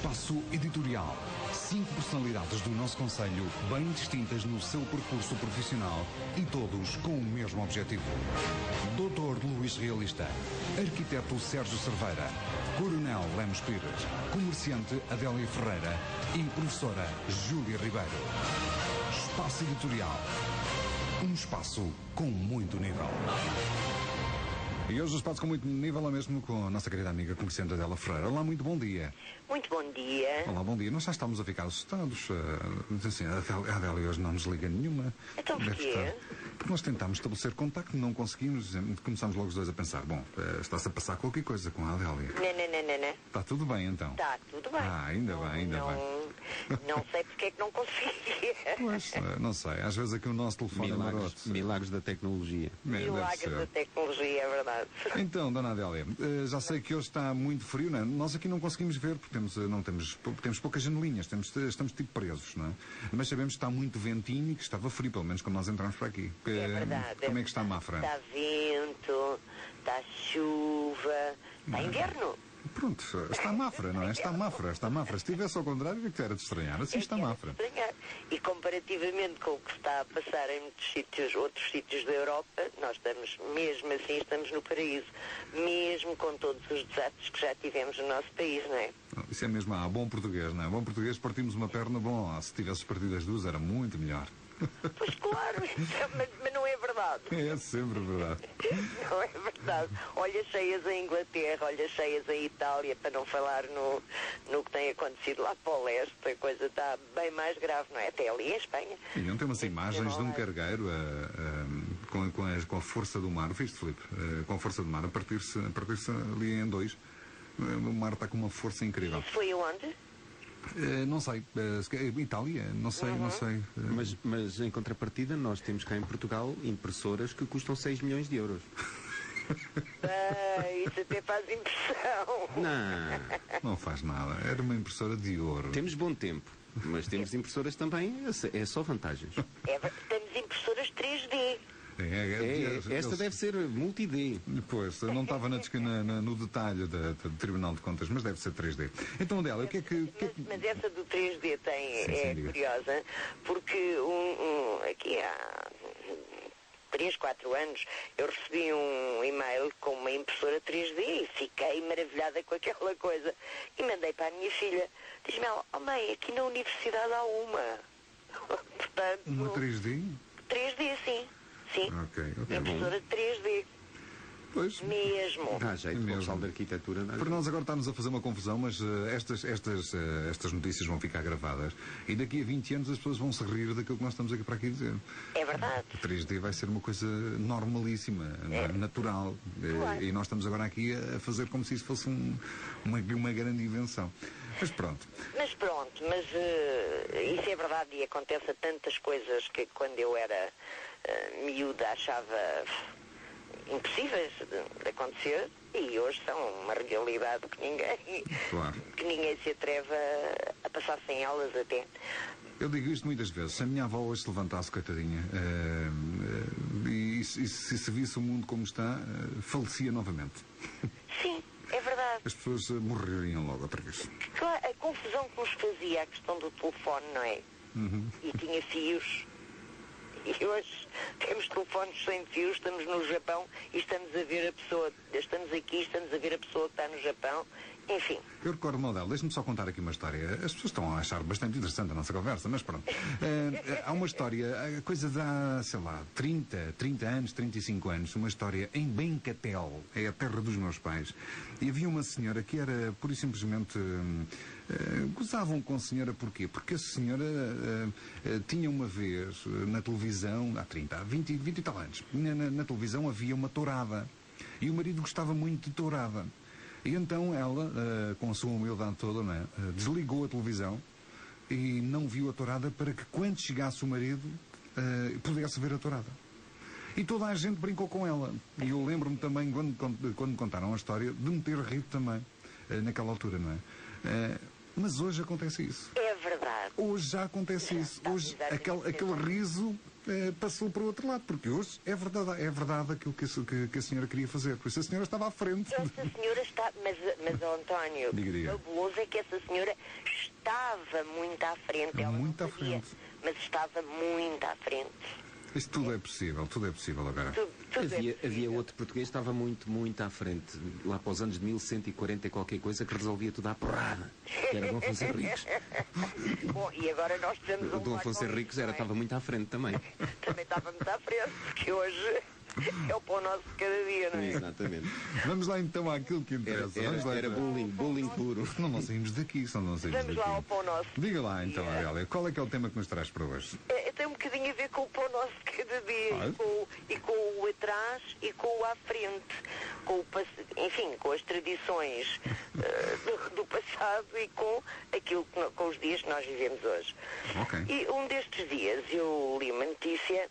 Espaço Editorial. 5 personalidades do nosso concelho, bem distintas no seu percurso profissional e todos com o mesmo objetivo. Dr. Luís Realista, Arquiteto Sérgio Cerveira, Coronel Lemos Pires, Comerciante Adélia Ferreira e Professora Júlia Ribeiro. Espaço Editorial. Um espaço com muito nível. E hoje o espaço com muito nível é mesmo com a nossa querida amiga comerciante Adélia Ferreira. Olá, muito bom dia. Muito bom dia. Olá, bom dia. Nós já estamos a ficar assustados. Assim, a Adélia hoje não nos liga nenhuma. Então porquê? Porque nós tentámos estabelecer contacto, não conseguimos. Começámos logo os dois a pensar, bom, está-se a passar qualquer coisa com a Adélia. Não. Está tudo bem, então? Está tudo bem. Ainda bem. Não sei porque é que não conseguia. Pois, não sei. Às vezes aqui o nosso telefone é maroto. Milagres da tecnologia. Milagres da tecnologia, é verdade. Então, dona Adélia, já sei que hoje está muito frio, não é? Nós aqui não conseguimos ver, porque temos poucas janelinhas, estamos tipo presos, não é? Mas sabemos que está muito ventinho e que estava frio, pelo menos quando nós entramos por aqui. É verdade. Como é que está a Mafra? Está vento, está chuva, está inverno. Pronto, está Mafra, não é? Está Mafra. Se estivesse ao contrário, é que era de estranhar. Assim está Mafra. E comparativamente com o que está a passar em muitos sítios, outros sítios da Europa, nós estamos, mesmo assim, estamos no paraíso. Mesmo com todos os desastres que já tivemos no nosso país, não é? Isso é mesmo, bom português, não é? Bom português, partimos uma perna, se tivesses partido as duas era muito melhor. Pois claro, mas não é verdade. É sempre verdade. Não é verdade. Olha cheias em Inglaterra, olha cheias em Itália, para não falar no que tem acontecido lá para o leste, a coisa está bem mais grave, não é? Até ali em Espanha. E ontem umas imagens de um cargueiro com a força do mar, viste, Filipe? Com a força do mar a partir-se ali em dois. O mar está com uma força incrível. Isso foi aonde? Não sei, Itália, não sei. Mas em contrapartida nós temos cá em Portugal impressoras que custam 6 milhões de euros. Isso até faz impressão. Não faz nada, era uma impressora de ouro. Temos bom tempo, mas temos impressoras também, é só vantagens. Temos impressoras 3D. Esta deve ser multi-D. Pois, não estava no detalhe do Tribunal de Contas, mas deve ser 3D. Então, Adélia, o que é que... Mas essa do 3D é curiosa, porque aqui há 3, 4 anos eu recebi um e-mail com uma impressora 3D e fiquei maravilhada com aquela coisa. E mandei para a minha filha. Diz-me ela, mãe, aqui na universidade há uma. Portanto, uma 3D? 3D, sim. Sim, impressora 3D. Pois. Mesmo. Dá jeito, mesmo. O pessoal da arquitetura. Para nós agora está-nos a fazer uma confusão, mas estas notícias vão ficar gravadas. E daqui a 20 anos as pessoas vão se rir daquilo que nós estamos aqui para aqui dizer. É verdade. O 3D vai ser uma coisa normalíssima, natural. Claro. E nós estamos agora aqui a fazer como se isso fosse uma grande invenção. Mas pronto, isso é verdade e acontece a tantas coisas que quando eu era miúda achava impossíveis de acontecer e hoje são uma realidade que ninguém se atreve a passar sem elas até. Eu digo isto muitas vezes, se a minha avó hoje se levantasse, coitadinha, e se visse o mundo como está, falecia novamente. Sim. É verdade. As pessoas morreriam logo outra vez. Claro, a confusão que nos fazia a questão do telefone, não é? E tinha fios. E hoje temos telefones sem fios, estamos no Japão e estamos a ver a pessoa, estamos aqui, estamos a ver a pessoa que está no Japão, enfim. Eu recordo, modelo, deixe-me só contar aqui uma história. As pessoas estão a achar bastante interessante a nossa conversa, mas pronto. Há uma história, coisa de há, sei lá, 30 anos, 35 anos, uma história em Bencatel, é a terra dos meus pais. E havia uma senhora que era, pura e simplesmente... gozavam com a senhora porquê? Porque a senhora tinha uma vez na televisão, há 20 e tal anos, na televisão havia uma tourada e o marido gostava muito de tourada e então ela, com a sua humildade toda, não é? Desligou a televisão e não viu a tourada para que quando chegasse o marido pudesse ver a tourada. E toda a gente brincou com ela. E eu lembro-me também, quando me contaram a história, de me ter rido também, naquela altura, não é? Mas hoje acontece isso. É verdade. Hoje já acontece isso. Hoje aquele riso passou para o outro lado, porque hoje é verdade aquilo que a senhora queria fazer. Por isso a senhora estava à frente. Essa senhora está... Mas António, diga. o fabuloso é que essa senhora estava muito à frente. Ela muito não à sabia, frente. mas estava muito à frente. Isto tudo é possível agora. Havia outro português que estava muito, muito à frente, lá para os anos de 1140 e qualquer coisa, que resolvia tudo à porrada, que era Dom Afonso Henriques. Bom, e agora nós estamos O Dom Afonso Henriques estava muito à frente também. Também estava muito à frente, porque hoje é o pão nosso de cada dia, não é? Exatamente. Vamos lá então àquilo que interessa. Era bullying puro. Senão não saímos daqui, Vamos lá ao pão nosso. Diga lá então, Adélia, qual é que é o tema que nos traz para hoje? Tem um bocadinho a ver com o pão nosso de cada dia, e com o atrás e com o à frente, enfim, com as tradições do passado e com com os dias que nós vivemos hoje. Okay. E um destes dias eu li uma notícia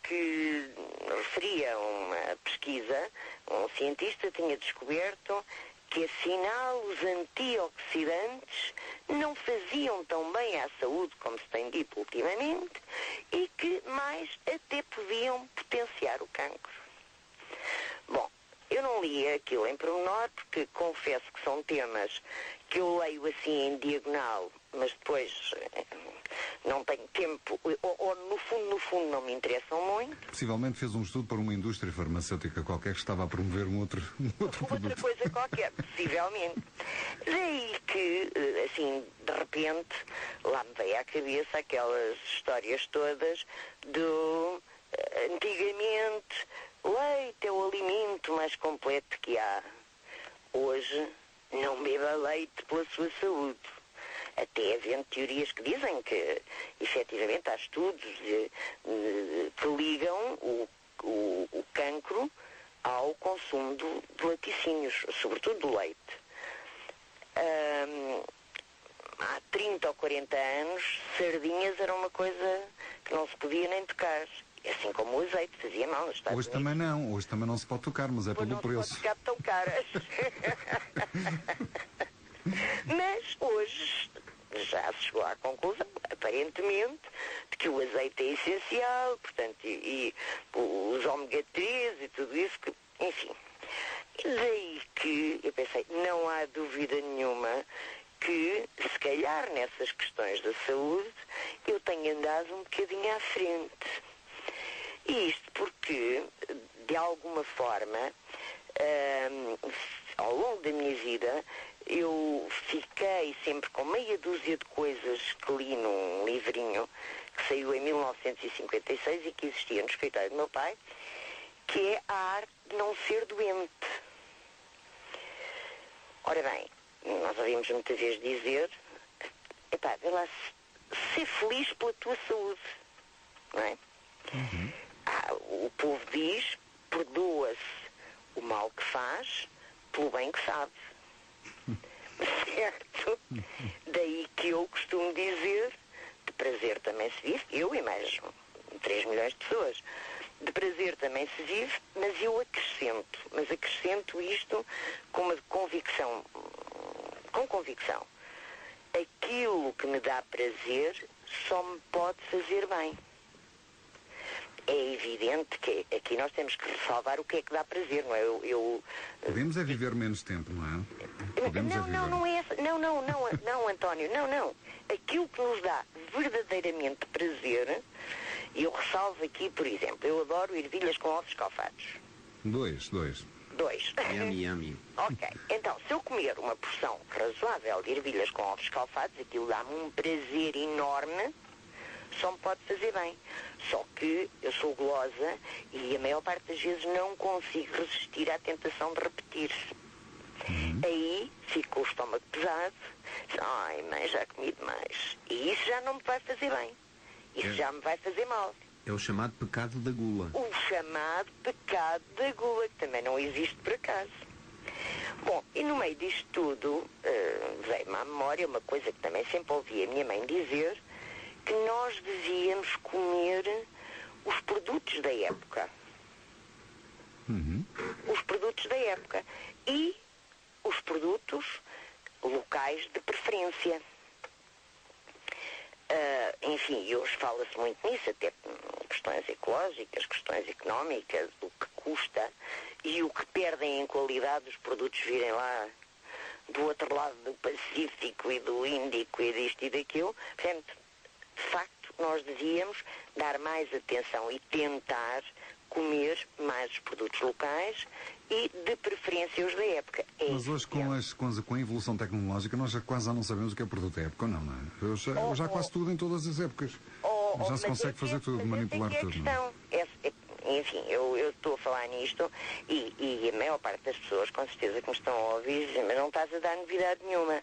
que referia a uma pesquisa. Um cientista tinha descoberto que afinal os antioxidantes não faziam tão bem à saúde como se tem dito ultimamente e que mais até podiam potenciar o cancro. Bom, eu não li aquilo em pormenor porque confesso que são temas que eu leio assim em diagonal, mas depois não tenho tempo, ou no fundo não me interessam muito. Possivelmente fez um estudo para uma indústria farmacêutica qualquer que estava a promover um outro produto. Outra coisa qualquer, possivelmente. Daí que, assim, de repente, lá me veio à cabeça aquelas histórias todas do antigamente, leite é o alimento mais completo que há. Hoje, não beba leite pela sua saúde. Até havendo teorias que dizem que, efetivamente, há estudos que ligam o cancro ao consumo de laticínios, sobretudo do leite. Há 30 ou 40 anos, sardinhas era uma coisa que não se podia nem tocar. Assim como o azeite fazia mal nos Estados Unidos. Hoje também não se pode tocar, mas é pelo preço. Não se pode tocar tão caras. Mas hoje já se chegou à conclusão, aparentemente, de que o azeite é essencial, portanto, e os ômega 3 e tudo isso, enfim. E daí que eu pensei, não há dúvida nenhuma que, se calhar, nessas questões da saúde, eu tenho andado um bocadinho à frente. E isto porque, de alguma forma, ao longo da minha vida, eu fiquei sempre com meia dúzia de coisas que li num livrinho que saiu em 1956 e que existia no escritório do meu pai, que é a arte de não ser doente. Ora bem, nós ouvimos muitas vezes dizer, vê lá, ser feliz pela tua saúde, não é? Uhum. O povo diz, perdoa-se o mal que faz pelo bem que sabe. Certo? Daí que eu costumo dizer, de prazer também se vive, eu e mais 3 milhões de pessoas, de prazer também se vive, mas eu acrescento isto com uma convicção, aquilo que me dá prazer só me pode fazer bem. É evidente que aqui nós temos que ressalvar o que é que dá prazer, não é? Podemos é viver menos tempo, não é? Não, António, não. Aquilo que nos dá verdadeiramente prazer, e eu ressalvo aqui, por exemplo, eu adoro ervilhas com ovos escalfados. Dois. Yummy. Ok, então, se eu comer uma porção razoável de ervilhas com ovos escalfados, aquilo dá-me um prazer enorme, só me pode fazer bem. Só que eu sou gulosa e a maior parte das vezes não consigo resistir à tentação de repetir. Aí fico o estômago pesado, ai, mãe, já comi demais. E isso já não me vai fazer bem. Isso já me vai fazer mal. É o chamado pecado da gula. O chamado pecado da gula, que também não existe por acaso. Bom, e no meio disto tudo, veio-me à memória uma coisa que também sempre ouvi a minha mãe dizer, que nós devíamos comer os produtos da época. Os produtos da época. E os produtos locais de preferência. Em enfim, hoje fala-se muito nisso, até questões ecológicas, questões económicas, o que custa e o que perdem em qualidade os produtos virem lá do outro lado do Pacífico e do Índico e disto e daquilo. Portanto, de facto, nós devíamos dar mais atenção e tentar comer mais os produtos locais e, de preferência, os da época. Mas hoje, com a evolução tecnológica, nós já quase não sabemos o que é produto da época, não é? Já quase tudo em todas as épocas. Já se consegue fazer tudo, manipular tudo. Enfim, eu estou a falar nisto e a maior parte das pessoas, com certeza, que me estão a ouvir, dizem, mas não estás a dar novidade nenhuma.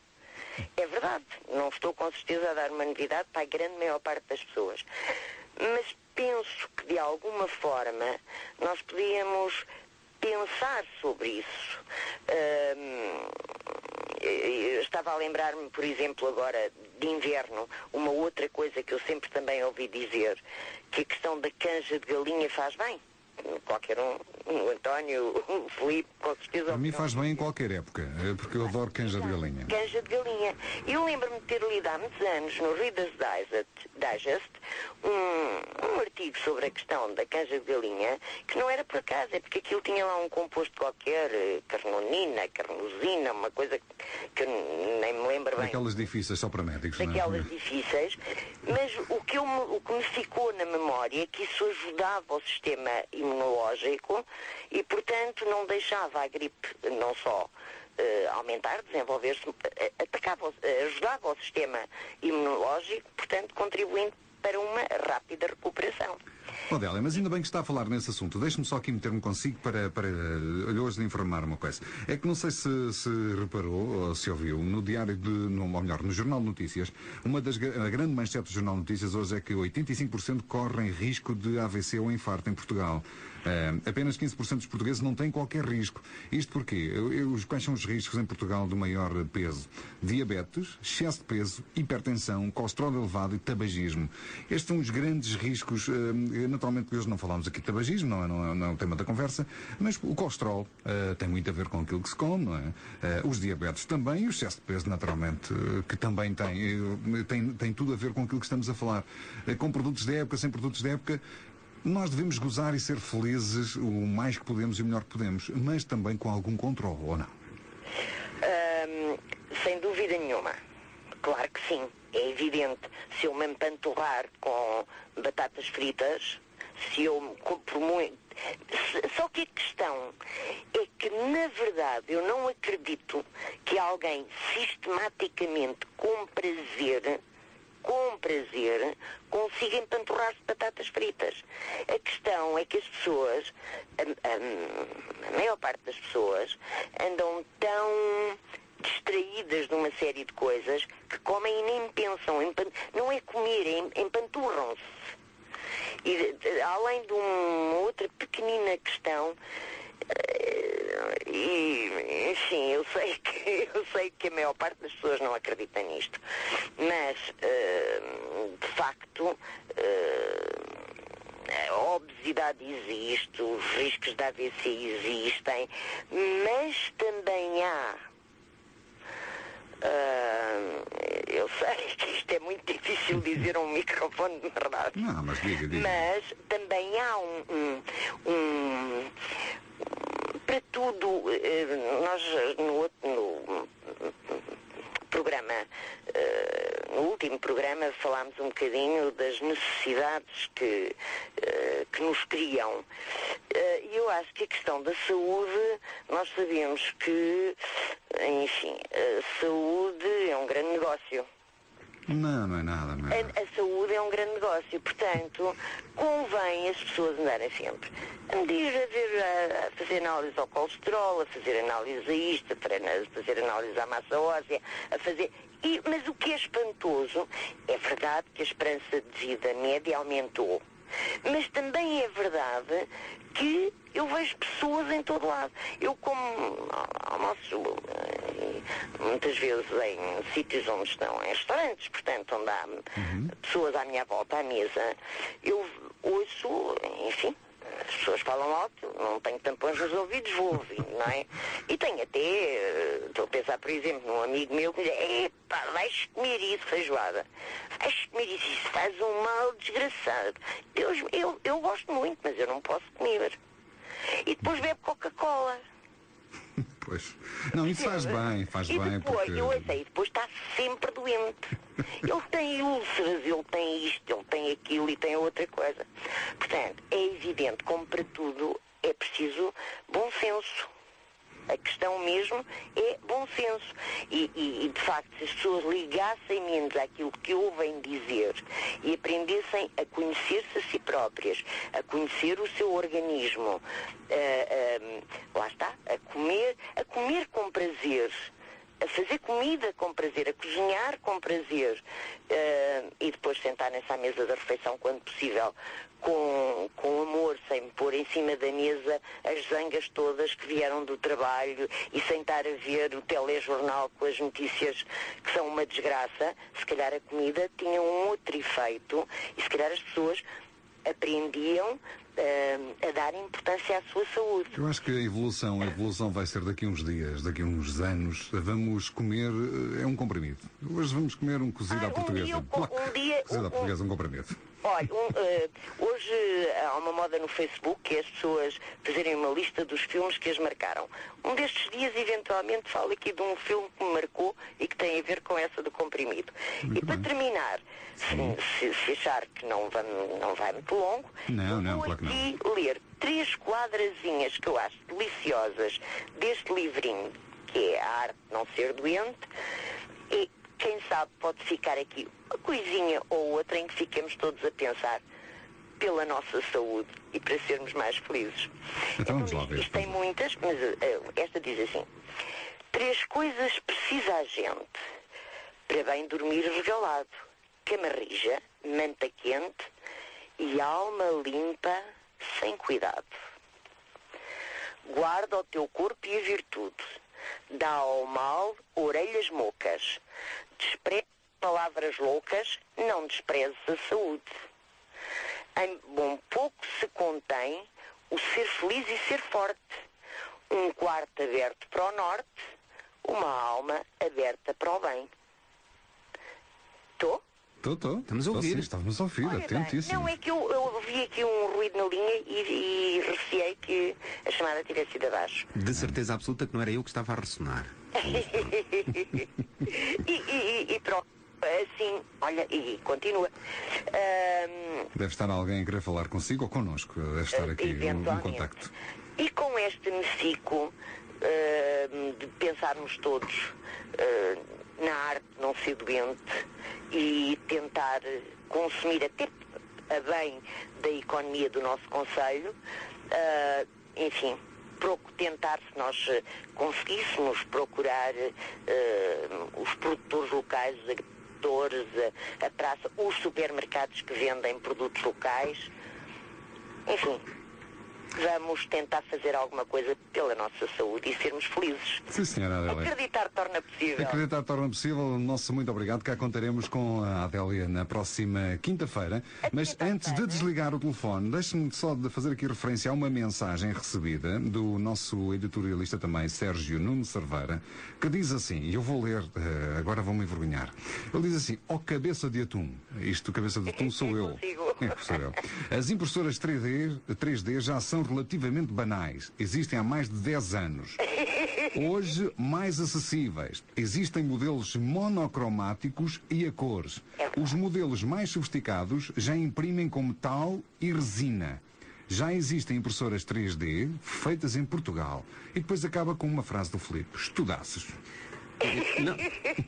É verdade, não estou com certeza a dar uma novidade para a grande maior parte das pessoas. Mas penso que, de alguma forma, nós podíamos pensar sobre isso. Eu estava a lembrar-me, por exemplo, agora de inverno, uma outra coisa que eu sempre também ouvi dizer, que a questão da canja de galinha faz bem. Qualquer um, o António, o Filipe, com certeza. A mim faz bem em qualquer época, porque eu adoro canja de galinha. Canja de galinha. Eu lembro-me de ter lido há muitos anos no Reader's Digest um artigo sobre a questão da canja de galinha, que não era por acaso, é porque aquilo tinha lá um composto qualquer, carnonina, carnosina, uma coisa que eu nem me lembro bem. Daquelas difíceis só para médicos, não é? Daquelas difíceis, mas o que me ficou na memória é que isso ajudava o sistema imunológico e, portanto, não deixava a gripe não só aumentar, desenvolver-se, ajudava o sistema imunológico, portanto, contribuindo para uma rápida recuperação. Odélia, mas ainda bem que está a falar nesse assunto. Deixe-me só aqui meter-me consigo para hoje lhe informar uma coisa. É que não sei se reparou ou se ouviu, no diário ou melhor, no Jornal de Notícias, a grande manchete do Jornal de Notícias hoje é que 85% correm risco de AVC ou infarto em Portugal. Apenas 15% dos portugueses não têm qualquer risco. Isto porquê? Quais são os riscos em Portugal do maior peso? Diabetes, excesso de peso, hipertensão, colesterol elevado e tabagismo. Estes são os grandes riscos. Naturalmente, hoje não falamos aqui de tabagismo, não é o tema da conversa, mas o colesterol tem muito a ver com aquilo que se come, não é? Os diabetes também e o excesso de peso, naturalmente, que também tem tudo a ver com aquilo que estamos a falar. Com produtos de época, sem produtos de época, nós devemos gozar e ser felizes o mais que podemos e o melhor que podemos, mas também com algum controle, ou não? Sem dúvida nenhuma. Claro que sim. É evidente. Se eu me empanturrar com batatas fritas, se eu me compro muito... Só que a questão é que, na verdade, eu não acredito que alguém sistematicamente, com prazer, consiga empanturrar-se batatas fritas. A questão é que as pessoas, a maior parte das pessoas, andam tão distraídas de uma série de coisas que comem e nem pensam. Não é comer, empanturram-se. E além de uma outra pequenina questão, enfim, eu sei que a maior parte das pessoas não acredita nisto, mas de facto a obesidade existe, os riscos de AVC existem, mas também há, eu sei que isto é muito difícil dizer a um microfone, de verdade. Não, mas diga. Mas também há para tudo, nós no programa, no último programa falámos um bocadinho das necessidades que nos criam. E eu acho que a questão da saúde, nós sabemos que, enfim, a saúde é um grande negócio. Não é nada. A saúde é um grande negócio, portanto, convém as pessoas andarem sempre a medir, a fazer análise ao colesterol, a fazer análise a isto, a fazer análise à massa óssea, mas o que é espantoso, é verdade que a esperança de vida média aumentou, mas também é verdade que eu vejo pessoas em todo lado. Eu como almoço muitas vezes em sítios onde estão em restaurantes, portanto, onde há pessoas à minha volta à mesa, eu ouço, enfim, as pessoas falam alto, não tenho tampões nos ouvidos, vou ouvindo, não é? E tenho até, estou a pensar, por exemplo, num amigo meu que diz, epá, vais comer isso, feijoada. Vais comer isso faz um mal desgraçado. Eu gosto muito, mas eu não posso comer. E depois bebe Coca-Cola. Pois. Não, isso faz bem, e bem. Depois, Porque... eu sei, depois está sempre doente. Ele tem úlceras, ele tem isto, ele tem aquilo e tem outra coisa. Portanto, é evidente, como para tudo, é preciso bom senso. A questão mesmo é bom senso. E de facto, se as pessoas ligassem menos àquilo que ouvem dizer e aprendessem a conhecer-se a si próprias, a conhecer o seu organismo, lá está, a comer com prazer, a fazer comida com prazer, a cozinhar com prazer, e depois sentarem-se à mesa da refeição quando possível, com amor, sem pôr em cima da mesa as zangas todas que vieram do trabalho e sem estar a ver o telejornal com as notícias que são uma desgraça. Se calhar a comida tinha um outro efeito e se calhar as pessoas aprendiam a dar importância à sua saúde. Eu acho que a evolução vai ser daqui a uns dias, daqui a uns anos. Vamos comer, é um comprimido. Hoje vamos comer um cozido à portuguesa. Cozido à portuguesa, um comprimido. Olha, hoje há uma moda no Facebook que é as pessoas fazerem uma lista dos filmes que as marcaram. Um destes dias, eventualmente, falo aqui de um filme que me marcou e que tem a ver com essa do comprimido. Muito para bem. terminar, se achar que não vai muito longo, não, vou claro que não. aqui ler 3 quadrazinhas que eu acho deliciosas deste livrinho, que é A Arte de Não Ser Doente, e quem sabe pode ficar aqui uma coisinha ou outra em que fiquemos todos a pensar pela nossa saúde e para sermos mais felizes. Então vamos lá ver. Isto tem muitas, mas esta diz assim: 3 coisas precisa a gente para bem dormir regalado: cama rija, manta quente e alma limpa sem cuidado. Guarda o teu corpo e a virtude. Dá ao mal orelhas mocas. Despreze palavras loucas, não desprezes a saúde. Em bom pouco se contém o ser feliz e ser forte. Um quarto aberto para o norte, uma alma aberta para o bem. Estou? Estou. Estamos a ouvir. Estávamos a ouvir, Olha bem, atentíssimo. não, é que eu ouvi aqui um ruído na linha e receei que a chamada tivesse ido abaixo. De certeza absoluta que não era eu que estava a ressonar. e pronto, assim, olha, e continua. Deve estar alguém a querer falar consigo ou connosco. Deve estar aqui um contacto. E com este me fico de pensarmos todos na arte de não ser doente e tentar consumir até a bem da economia do nosso concelho, enfim, tentar, se nós conseguíssemos procurar os produtores locais, os agricultores, a praça, os supermercados que vendem produtos locais, enfim, vamos tentar fazer alguma coisa pela nossa saúde e sermos felizes. Sim, senhora Adélia. Acreditar torna possível. Acreditar torna possível. Nosso muito obrigado. Cá contaremos com a Adélia na próxima quinta-feira. Mas antes de desligar o telefone, deixe-me só de fazer aqui referência a uma mensagem recebida do nosso editorialista também, Sérgio Nuno Cerveira, que diz assim, e eu vou ler, agora vou-me envergonhar. Ele diz assim: ó cabeça de atum. Isto, cabeça de atum, sou eu. Sou eu. As impressoras 3D já são relativamente banais. Existem há mais de 10 anos. Hoje, mais acessíveis. Existem modelos monocromáticos e a cores. Os modelos mais sofisticados já imprimem com metal e resina. Já existem impressoras 3D feitas em Portugal. E depois acaba com uma frase do Filipe: estudasses. Não,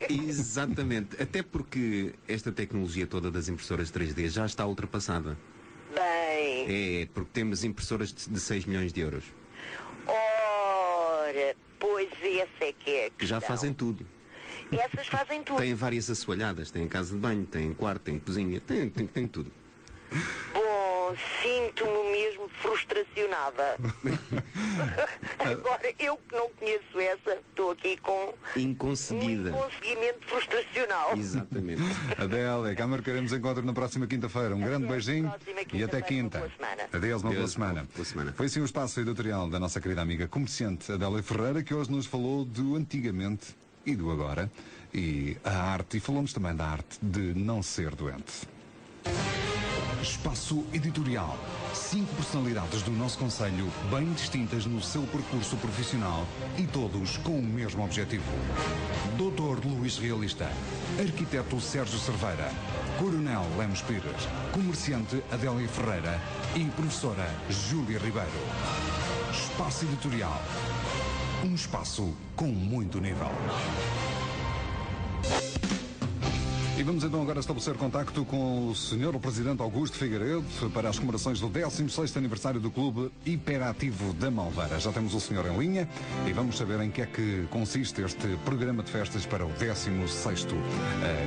exatamente. Até porque esta tecnologia toda das impressoras 3D já está ultrapassada. Bem. É, porque temos impressoras de 6 milhões de euros. Ora, pois essa é que é a Que já questão. fazem tudo. Essas fazem tudo. Têm várias assoalhadas, têm casa de banho, têm quarto, têm cozinha, têm tudo. Bom, então sinto-me mesmo frustracionada. Agora, eu que não conheço essa, estou aqui com inconseguida. Um inconseguimento frustracional. Exatamente. Adélia, cá marcaremos encontro na próxima quinta-feira. Um grande beijinho e até quinta. Adeus, uma boa semana. Foi assim o espaço editorial da nossa querida amiga comerciante Adélia Ferreira, que hoje nos falou do antigamente e do agora, e a arte, e falou-nos também da arte de não ser doente. Espaço editorial. 5 personalidades do nosso concelho, bem distintas no seu percurso profissional e todos com o mesmo objetivo. Doutor Luís Realista, Arquiteto Sérgio Cerveira, Coronel Lemos Pires, Comerciante Adélia Ferreira e Professora Júlia Ribeiro. Espaço editorial. Um espaço com muito nível. E vamos então agora estabelecer contacto com o Sr. Presidente Augusto Figueiredo para as comemorações do 16º aniversário do Clube Hiperativo da Malveira. Já temos o senhor em linha e vamos saber em que é que consiste este programa de festas para o 16º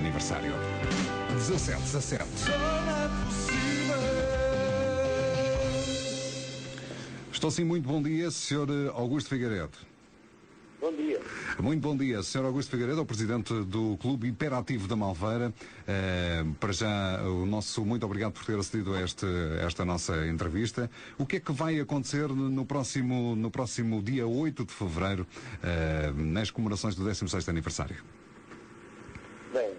aniversário. 17. Estou sim, muito bom dia, Sr. Augusto Figueiredo. Bom dia. Muito bom dia, Sr. Augusto Figueiredo, o Presidente do Clube Hiperativo da Malveira. Para já, o nosso muito obrigado por ter acedido a esta nossa entrevista. O que é que vai acontecer no próximo dia 8 de fevereiro, nas comemorações do 16º aniversário? Bem,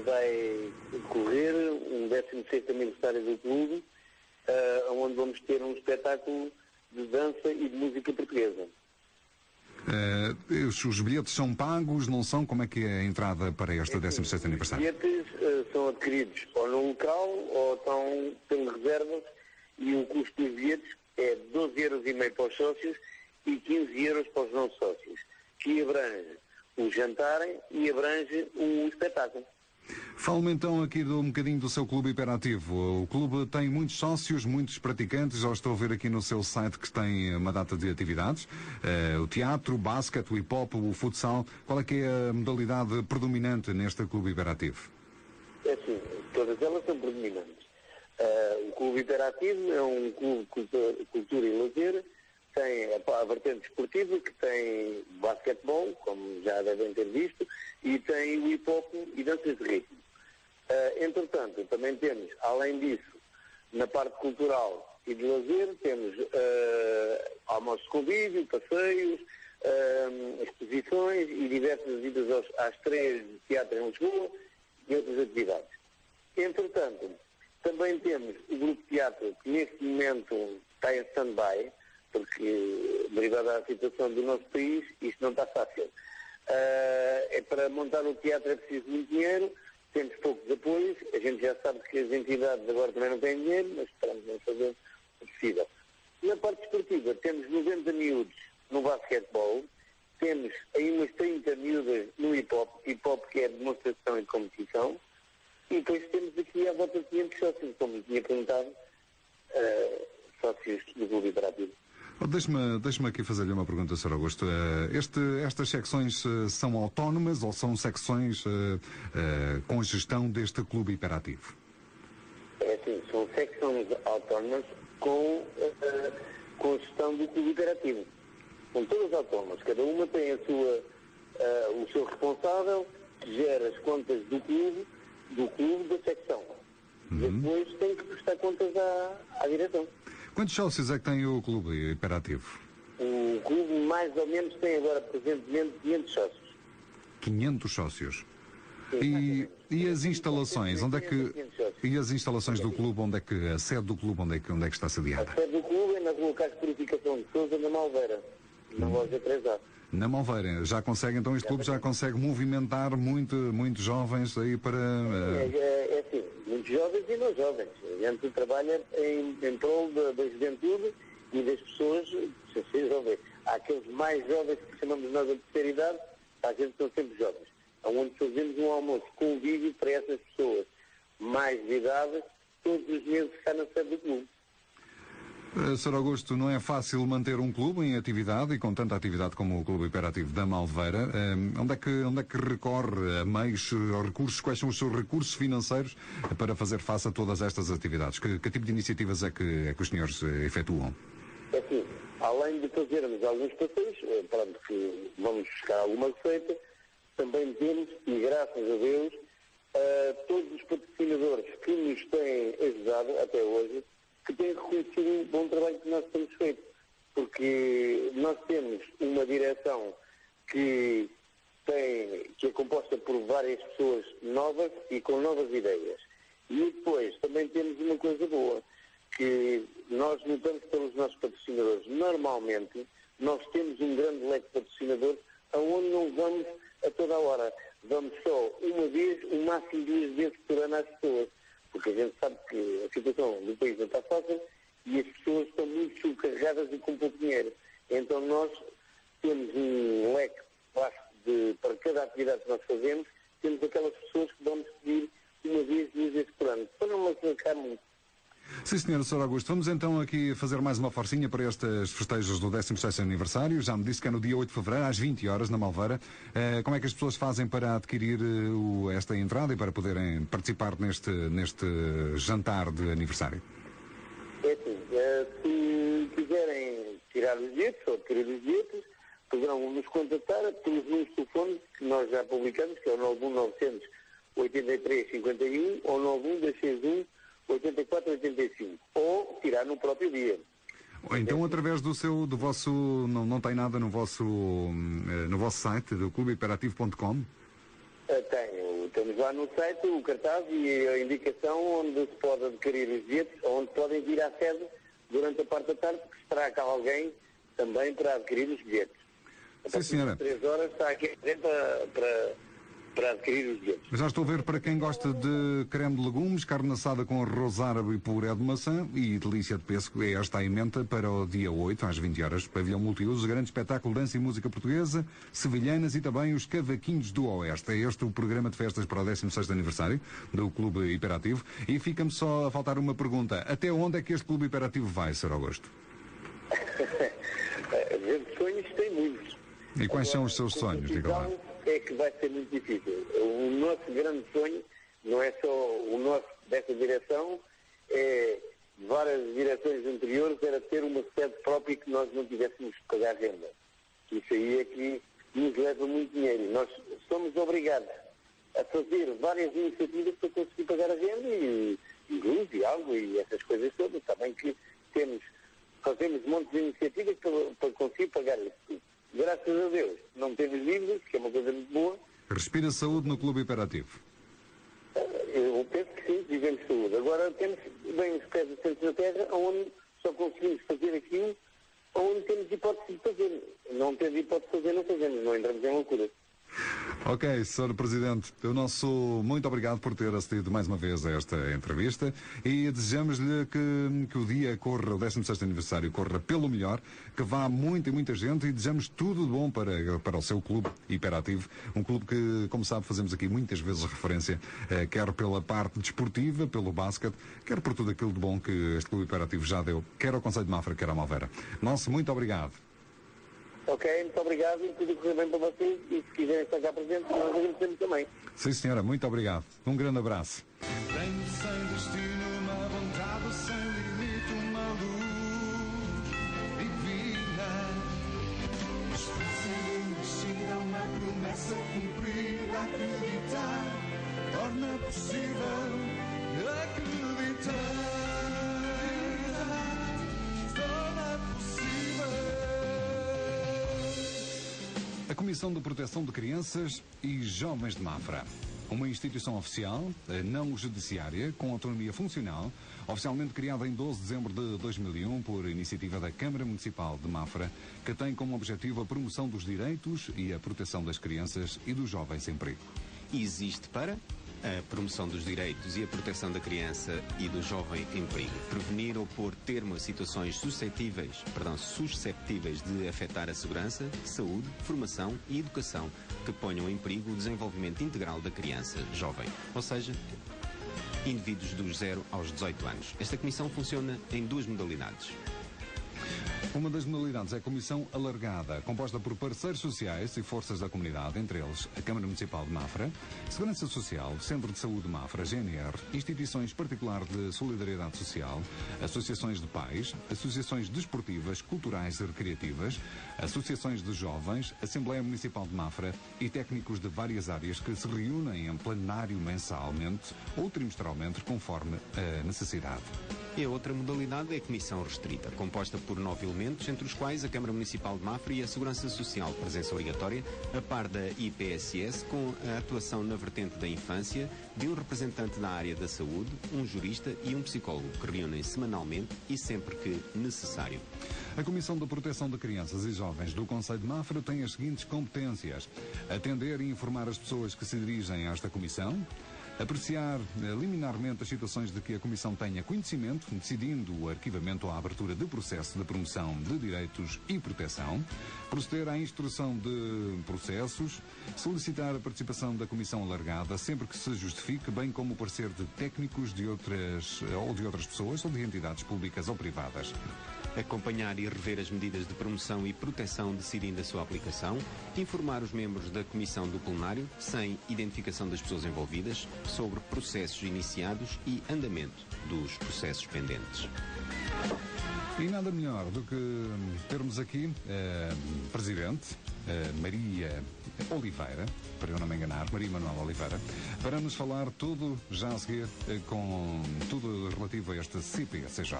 vai decorrer um 16º aniversário do clube, onde vamos ter um espetáculo de dança e de música portuguesa. Os bilhetes são pagos, não são? Como é que é a entrada para este 16º aniversário? Os bilhetes são adquiridos ou no local ou estão pelas reservas, e o custo dos bilhetes é 12,5€ para os sócios e 15€ para os não sócios, que abrange o jantar e abrange o espetáculo. Fale-me então aqui um bocadinho do seu clube hiperativo. O clube tem muitos sócios, muitos praticantes. Já estou a ver aqui no seu site que tem uma data de atividades. O teatro, o basquete, o hip-hop, o futsal. Qual é que é a modalidade predominante neste clube hiperativo? É assim, todas elas são predominantes. O clube hiperativo é um clube de cultura e lazer. Tem a vertente esportiva, que tem basquetebol, como já devem ter visto, e tem o hip-hop e danças de ritmo. Entretanto, também temos, além disso, na parte cultural e de lazer, temos almoços de convívio, passeios, exposições e diversas idas às estreias de teatro em Lisboa e outras atividades. Entretanto, também temos o grupo de teatro, que neste momento está em stand-by, porque, derivada da situação do nosso país, isto não está fácil. Para montar o teatro é preciso muito dinheiro, temos poucos apoios, a gente já sabe que as entidades agora também não têm dinheiro, mas esperamos em fazer o possível. Na parte esportiva, temos 90 miúdos no basquetebol, temos aí umas 30 miúdas no hip-hop que é demonstração e competição, e depois temos aqui à volta de 500 sócios, como me tinha perguntado, sócios do Clube Hiperativo. Deixe-me aqui fazer-lhe uma pergunta, Sr. Augusto. Estas secções são autónomas ou são secções com gestão deste clube hiperativo? É assim, são secções autónomas com a gestão do clube hiperativo. São todas autónomas, cada uma tem o seu responsável, que gera as contas do clube da secção. Depois tem que prestar contas à direção. Quantos sócios é que tem o clube hiperativo? O clube mais ou menos tem agora presentemente 500 sócios. 500 sócios. E as instalações, e as instalações do clube, a sede do clube, onde é que está sediada? A sede do clube é na Rua Carlos Purificação de Sousa, na Malveira, na loja 3A. Na Malveira, este clube já consegue movimentar muitos jovens aí para... É assim, muitos jovens e não jovens. A gente trabalha em prol da juventude e das pessoas, sem ser jovens. Há aqueles mais jovens que chamamos nós a terceira idade, a gente são sempre jovens. Onde fazemos um almoço convívio para essas pessoas mais de idade, todos os meses está na sede do clube. Sr. Augusto, não é fácil manter um clube em atividade e com tanta atividade como o Clube Hiperativo da Malveira. Onde é que recorre a meios, a recursos? Quais são os seus recursos financeiros para fazer face a todas estas atividades? Que tipo de iniciativas é que os senhores efetuam? É assim, além de fazermos alguns passeios, pronto, que vamos buscar alguma receita, também temos, e graças a Deus, todos os patrocinadores que nos têm ajudado até hoje, que têm reconhecido o bom trabalho que nós temos feito. Porque nós temos uma direção que é composta por várias pessoas novas e com novas ideias. E depois também temos uma coisa boa, que nós notamos pelos nossos patrocinadores. Normalmente, nós temos um grande leque de patrocinadores aonde não vamos a toda a hora. Vamos só uma vez, o máximo 2 vezes por ano às pessoas. Porque a gente sabe que a situação do país não está fácil e as pessoas estão muito subcarregadas e com pouco dinheiro. Então nós temos um leque vasto para cada atividade que nós fazemos, temos aquelas pessoas que vamos pedir uma vez, 2 vezes por ano, para não machucar muito. Sim, senhor, Sr. Augusto. Vamos então aqui fazer mais uma forcinha para estes festejos do 16º aniversário. Já me disse que é no dia 8 de fevereiro, às 20 horas, na Malveira. Como é que as pessoas fazem para adquirir esta entrada e para poderem participar neste jantar de aniversário? É assim, se quiserem tirar os bilhetes ou adquirir os bilhetes, poderão nos contactar pelos números de telefone que nós já publicamos, que é o 91900 8351 ou 91261 8485, ou tirar no próprio dia. Ou então através do vosso, não tem nada no vosso site, do clubehiperativo.com? Temos lá no site o cartaz e a indicação onde se pode adquirir os bilhetes, onde podem vir à sede durante a parte da tarde, porque estará cá alguém também para adquirir os bilhetes. Sim, senhora. 3 horas está aqui para adquirir os bilhetes. Já estou a ver para quem gosta de creme de legumes, carne assada com arroz árabe e puré de maçã e delícia de pêssego. É esta a emenda para o dia 8, às 20 horas, pavilhão multiusos, grande espetáculo de dança e música portuguesa, sevilhanas e também os cavaquinhos do Oeste. É este o programa de festas para o 16º aniversário do Clube Hiperativo. E fica-me só a faltar uma pergunta. Até onde é que este Clube Hiperativo vai, Sr. Augusto? Sonhos tem muitos. E quais são os seus sonhos, diga lá? É que vai ser muito difícil. O nosso grande sonho não é só o nosso dessa direção, é várias direções anteriores, era ter uma sede própria que nós não tivéssemos que pagar renda. Isso aí é que nos leva muito dinheiro. Nós somos obrigados a fazer várias iniciativas para conseguir pagar a renda e luz e água e essas coisas todas. Também que fazemos montes de iniciativas para conseguir pagar isso tudo. Graças a Deus, não temos dívidas, que é uma coisa muito boa. Respira saúde no Clube Hiperativo. Eu penso que sim, vivemos saúde. Agora temos bem os pés assentos na terra, onde só conseguimos fazer aquilo, onde temos hipótese de fazer. Não temos hipótese de fazer, não fazemos, não entramos em loucura. Ok, Sr. Presidente, o nosso muito obrigado por ter acedido mais uma vez a esta entrevista e desejamos-lhe que o dia corra, o 16º aniversário, corra pelo melhor, que vá muita e muita gente e desejamos tudo de bom para o seu clube hiperativo, um clube que, como sabe, fazemos aqui muitas vezes referência, quer pela parte desportiva, pelo basquete, quer por tudo aquilo de bom que este clube hiperativo já deu, quer ao Concelho de Mafra, quer à Malveira. Nosso muito obrigado. Ok, muito obrigado e tudo correr bem para vocês e se quiserem estar cá presentes, nós agradecemos também. Sim, senhora, muito obrigado. Um grande abraço. Tenho sem destino uma vontade sem limite, uma luz divina. Mas fazer mexida uma promessa cumprida, acreditar, torna possível acreditar. A Comissão de Proteção de Crianças e Jovens de Mafra. Uma instituição oficial, não judiciária, com autonomia funcional, oficialmente criada em 12 de dezembro de 2001 por iniciativa da Câmara Municipal de Mafra, que tem como objetivo a promoção dos direitos e a proteção das crianças e dos jovens em perigo. Existe para a promoção dos direitos e a proteção da criança e do jovem em perigo. Prevenir ou pôr termo a situações suscetíveis de afetar a segurança, saúde, formação e educação que ponham em perigo o desenvolvimento integral da criança jovem, ou seja, indivíduos dos 0 aos 18 anos. Esta comissão funciona em 2 modalidades. Uma das modalidades é a Comissão Alargada, composta por parceiros sociais e forças da comunidade, entre eles a Câmara Municipal de Mafra, Segurança Social, Centro de Saúde de Mafra, GNR, instituições particulares de solidariedade social, associações de pais, associações desportivas, culturais e recreativas, associações de jovens, Assembleia Municipal de Mafra e técnicos de várias áreas que se reúnem em plenário mensalmente ou trimestralmente, conforme a necessidade. E a outra modalidade é a Comissão Restrita, composta por 9 elementos, entre os quais a Câmara Municipal de Mafra e a Segurança Social, presença obrigatória, a par da IPSS, com a atuação na vertente da infância, de um representante da área da saúde, um jurista e um psicólogo, que reúnem semanalmente e sempre que necessário. A Comissão de Proteção de Crianças e Jovens do Concelho de Mafra tem as seguintes competências: atender e informar as pessoas que se dirigem a esta comissão, apreciar liminarmente as situações de que a Comissão tenha conhecimento, decidindo o arquivamento ou a abertura de processo de promoção de direitos e proteção, proceder à instrução de processos, solicitar a participação da Comissão Alargada sempre que se justifique, bem como o parecer de técnicos de outras pessoas ou de entidades públicas ou privadas. Acompanhar e rever as medidas de promoção e proteção decidindo a sua aplicação, informar os membros da Comissão do Plenário, sem identificação das pessoas envolvidas, sobre processos iniciados e andamento dos processos pendentes. E nada melhor do que termos aqui a Presidente, Maria Oliveira, para eu não me enganar, Maria Manuel Oliveira, para nos falar tudo já a seguir, com tudo relativo a este CPCJ.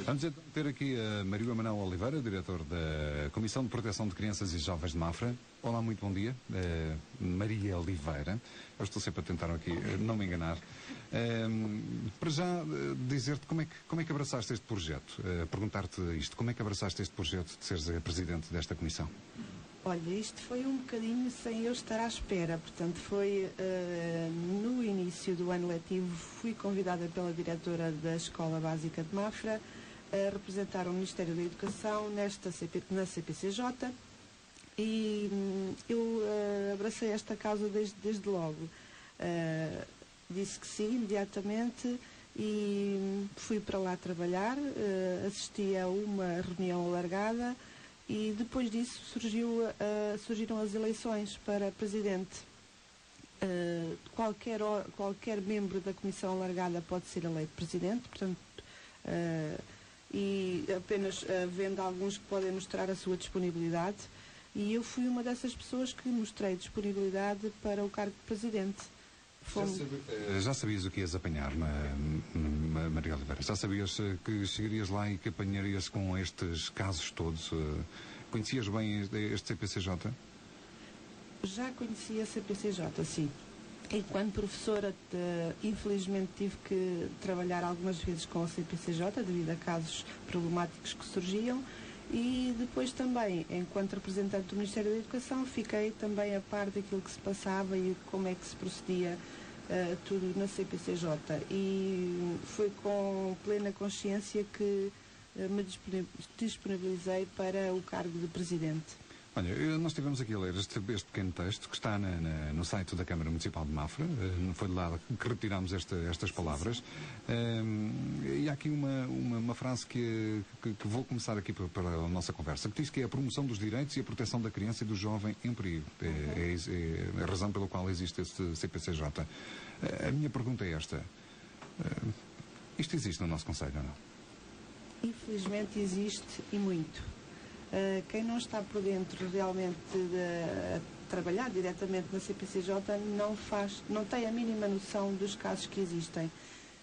Vamos então ter aqui a Maria Manuel Oliveira, diretor da Comissão de Proteção de Crianças e Jovens de Mafra. Olá, muito bom dia. Maria Oliveira. Eu estou sempre a tentar aqui não me enganar. Para já dizer-te como é que abraçaste este projeto. Perguntar-te isto. Como é que abraçaste este projeto de seres a presidente desta comissão? Olha, isto foi um bocadinho sem eu estar à espera. Portanto, foi no início do ano letivo, fui convidada pela diretora da Escola Básica de Mafra a representar o Ministério da Educação na CPCJ e eu abracei esta causa desde logo. Disse que sim, imediatamente, e fui para lá trabalhar, assisti a uma reunião alargada e depois disso surgiram as eleições para presidente. Qualquer membro da Comissão Alargada pode ser eleito presidente, portanto, e apenas havendo alguns que podem mostrar a sua disponibilidade, e eu fui uma dessas pessoas que mostrei disponibilidade para o cargo de presidente. Já sabias o que ias apanhar, Maria Oliveira? Já sabias que chegarias lá e que apanharias com estes casos todos? Conhecias bem este CPCJ? Já conhecia a CPCJ, sim. Enquanto professora, infelizmente tive que trabalhar algumas vezes com a CPCJ devido a casos problemáticos que surgiam, e depois também, enquanto representante do Ministério da Educação, fiquei também a par daquilo que se passava e como é que se procedia tudo na CPCJ. E foi com plena consciência que me disponibilizei para o cargo de presidente. Olha, nós estivemos aqui a ler este pequeno texto que está no site da Câmara Municipal de Mafra. Foi de lá que retirámos estas palavras. E há aqui uma frase que vou começar aqui para a nossa conversa, que diz que é a promoção dos direitos e a proteção da criança e do jovem em perigo. É a razão pela qual existe este CPCJ. A minha pergunta é esta. Isto existe no nosso concelho ou não? Infelizmente existe, e muito. Quem não está por dentro realmente de trabalhar diretamente na CPCJ não tem a mínima noção dos casos que existem.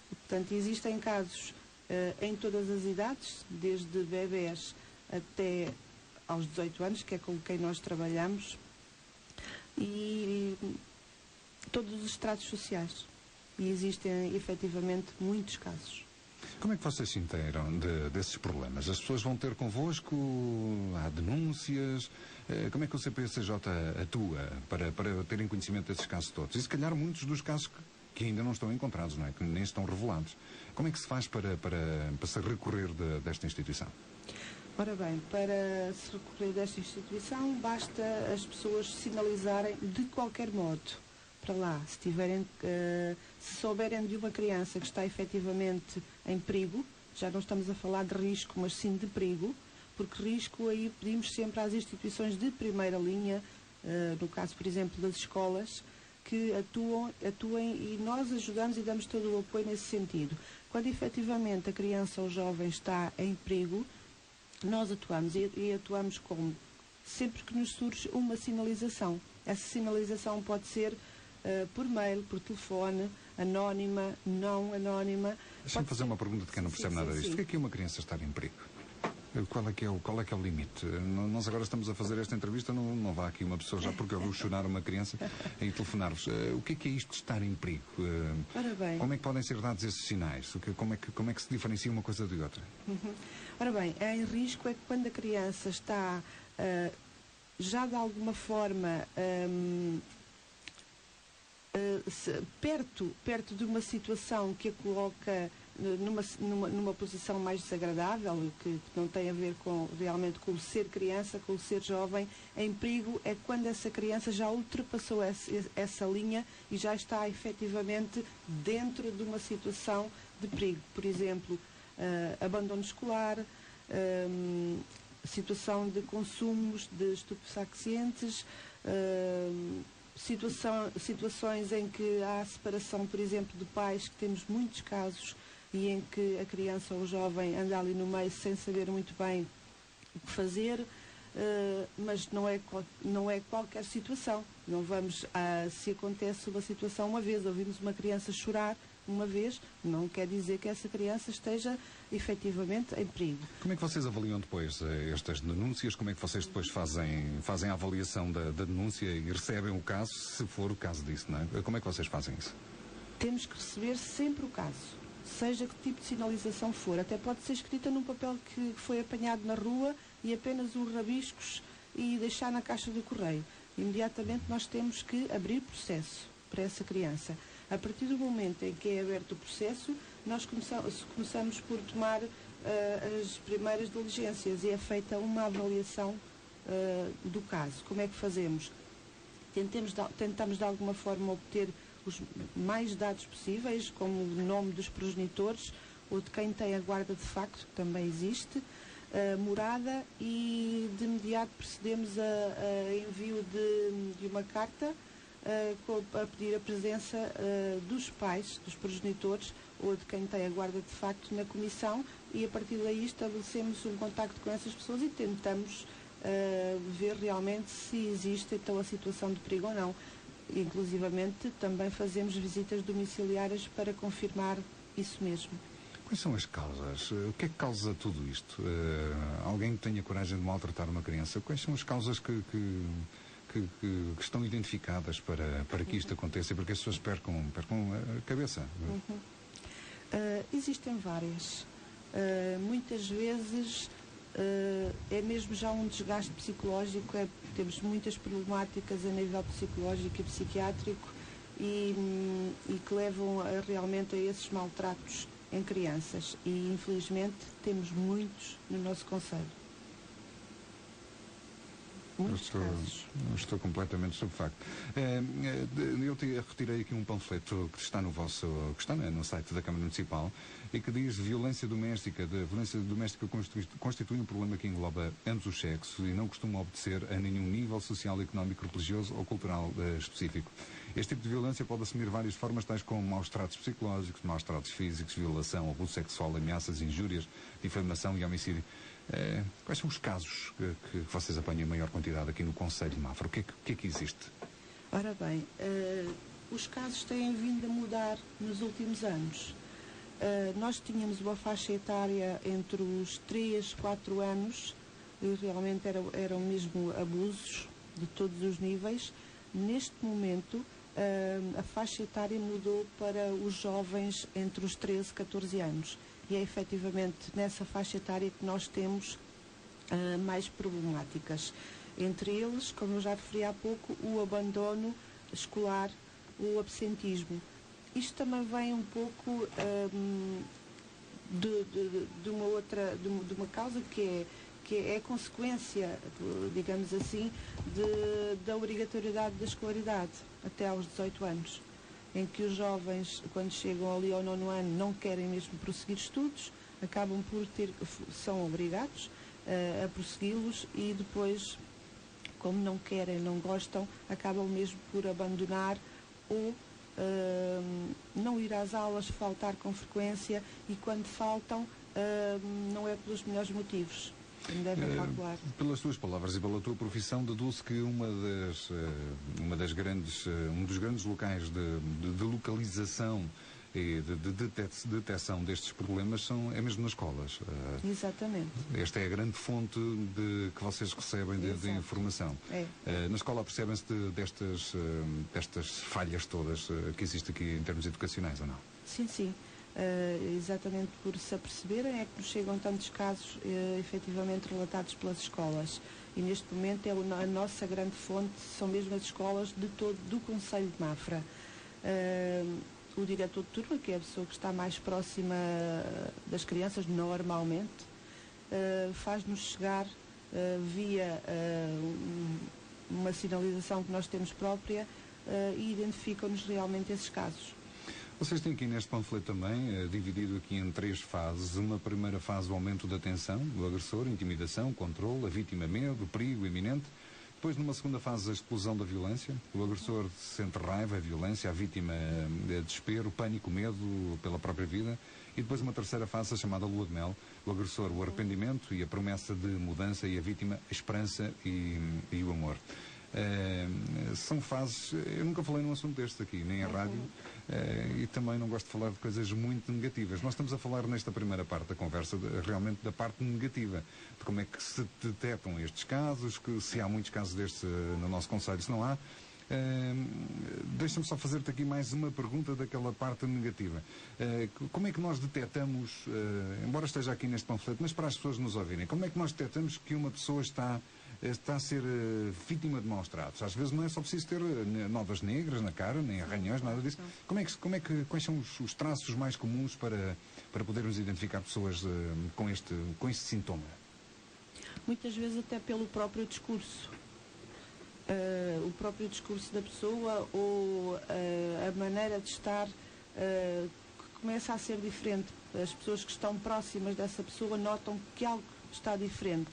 Portanto, existem casos em todas as idades, desde bebés até aos 18 anos, que é com quem nós trabalhamos, e todos os estratos sociais. E existem efetivamente muitos casos. Como é que vocês se inteiram desses problemas? As pessoas vão ter convosco? Há denúncias? Como é que o CPCJ atua para terem conhecimento desses casos todos? E se calhar muitos dos casos que ainda não estão encontrados, não é? Que nem estão revelados. Como é que se faz para se recorrer desta instituição? Ora bem, para se recorrer desta instituição, basta as pessoas sinalizarem de qualquer modo para lá. Se souberem de uma criança que está efetivamente em perigo, já não estamos a falar de risco, mas sim de perigo, porque risco aí pedimos sempre às instituições de primeira linha, no caso, por exemplo, das escolas, que atuem e nós ajudamos e damos todo o apoio nesse sentido. Quando efetivamente a criança ou jovem está em perigo, nós atuamos e atuamos como? Sempre que nos surge uma sinalização. Essa sinalização pode ser por mail, por telefone, anónima, não anónima. Deixa-me fazer uma pergunta de quem não percebe nada disto. O que é uma criança estar em perigo? Qual é que é o limite? Nós agora estamos a fazer esta entrevista, não vá aqui uma pessoa já porque eu vou chorar uma criança e telefonar-vos. O que é isto de estar em perigo? Ora bem. Como é que podem ser dados esses sinais? Como é que se diferencia uma coisa de outra? Ora bem, em risco é que quando a criança está já de alguma forma perto de uma situação que a coloca numa posição mais desagradável, que não tem a ver realmente com o ser criança, com o ser jovem, em perigo é quando essa criança já ultrapassou essa linha e já está efetivamente dentro de uma situação de perigo. Por exemplo, abandono escolar, situação de consumos de estupefacientes, situações em que há separação, por exemplo, de pais, que temos muitos casos, e em que a criança ou o jovem anda ali no meio sem saber muito bem o que fazer, mas não é qualquer situação. Não vamos, se acontece uma situação uma vez, ouvimos uma criança chorar uma vez, não quer dizer que essa criança esteja efetivamente em perigo. Como é que vocês avaliam depois estas denúncias? Como é que vocês depois fazem a avaliação da denúncia e recebem o caso, se for o caso disso, não é? Como é que vocês fazem isso? Temos que receber sempre o caso, seja que tipo de sinalização for. Até pode ser escrita num papel que foi apanhado na rua e apenas uns rabiscos e deixar na caixa do correio. Imediatamente nós temos que abrir processo para essa criança. A partir do momento em que é aberto o processo, nós começamos por tomar as primeiras diligências e é feita uma avaliação do caso. Como é que fazemos? Tentamos de alguma forma obter os mais dados possíveis, como o nome dos progenitores ou de quem tem a guarda de facto, que também existe, morada, e de imediato procedemos a envio de uma carta a pedir a presença dos pais, dos progenitores ou de quem tem a guarda de facto na comissão, e a partir daí estabelecemos um contacto com essas pessoas e tentamos ver realmente se existe então a situação de perigo ou não. Inclusivamente também fazemos visitas domiciliárias para confirmar isso mesmo. Quais são as causas? O que é que causa tudo isto? Alguém que tenha coragem de maltratar uma criança? Quais são as causas que estão identificadas para que isto aconteça e para que as pessoas percam a cabeça? Existem várias. Muitas vezes é mesmo já um desgaste psicológico, temos muitas problemáticas a nível psicológico e psiquiátrico e que levam realmente a esses maltratos em crianças, e infelizmente temos muitos no nosso concelho. Estou completamente estupefacto. Eu retirei aqui um panfleto que está no site da Câmara Municipal e que diz: violência doméstica. A violência doméstica constitui um problema que engloba ambos os sexos e não costuma obedecer a nenhum nível social, económico, religioso ou cultural específico. Este tipo de violência pode assumir várias formas, tais como maus tratos psicológicos, maus tratos físicos, violação, abuso sexual, ameaças, injúrias, difamação e homicídio. Quais são os casos que vocês apanham em maior quantidade aqui no Concelho de Mafra? O que é que existe? Ora bem, os casos têm vindo a mudar nos últimos anos. Nós tínhamos uma faixa etária entre os 3, 4 anos, e realmente eram mesmo abusos de todos os níveis. Neste momento, a faixa etária mudou para os jovens entre os 13 e 14 anos. e é efetivamente nessa faixa etária que nós temos mais problemáticas. Entre eles, como eu já referi há pouco, o abandono escolar, o absentismo. Isto também vem um pouco de uma causa que é consequência, digamos assim, da obrigatoriedade da escolaridade até aos 18 anos, em que os jovens, quando chegam ali ao 9º ano, não querem mesmo prosseguir estudos, acabam são obrigados a prossegui-los e depois, como não querem, não gostam, acabam mesmo por abandonar ou não ir às aulas, faltar com frequência, e quando faltam não é pelos melhores motivos. Devem calcular. Pelas tuas palavras e pela tua profissão, deduz que um dos grandes locais de localização e de detecção destes problemas é mesmo nas escolas. Exatamente. Esta é a grande fonte que vocês recebem de informação. Na escola percebem-se destas falhas todas que existem aqui em termos educacionais, ou não? Sim, sim. Exatamente por se aperceberem é que nos chegam tantos casos efetivamente relatados pelas escolas. E neste momento a nossa grande fonte são mesmo as escolas do Concelho de Mafra. O diretor de turma, que é a pessoa que está mais próxima das crianças normalmente, faz-nos chegar via uma sinalização que nós temos própria e identificam-nos realmente esses casos. Vocês têm aqui neste panfleto também, dividido aqui em 3 fases. Uma primeira fase, o aumento da tensão do agressor, intimidação, controle, a vítima medo, perigo iminente. Depois, numa segunda fase, a explosão da violência. O agressor sente raiva, violência, a vítima desespero, pânico, medo pela própria vida. E depois uma terceira fase, a chamada lua de mel. O agressor, o arrependimento e a promessa de mudança, e a vítima, a esperança e o amor. São fases. Eu nunca falei num assunto deste aqui, nem em rádio, e também não gosto de falar de coisas muito negativas. Nós estamos a falar nesta primeira parte da conversa realmente da parte negativa, de como é que se detectam estes casos, que se há muitos casos destes no nosso concelho, se não há. Deixa-me só fazer-te aqui mais uma pergunta daquela parte negativa. Como é que nós detectamos, embora esteja aqui neste panfleto, mas para as pessoas nos ouvirem, como é que nós detectamos que uma pessoa está a ser vítima de maus tratos? Às vezes não é só preciso ter novas negras na cara, nem arranhões, nada disso. Quais são os traços mais comuns para podermos identificar pessoas com este sintoma? Muitas vezes até pelo próprio discurso. O próprio discurso da pessoa ou a maneira de estar que começa a ser diferente. As pessoas que estão próximas dessa pessoa notam que algo está diferente.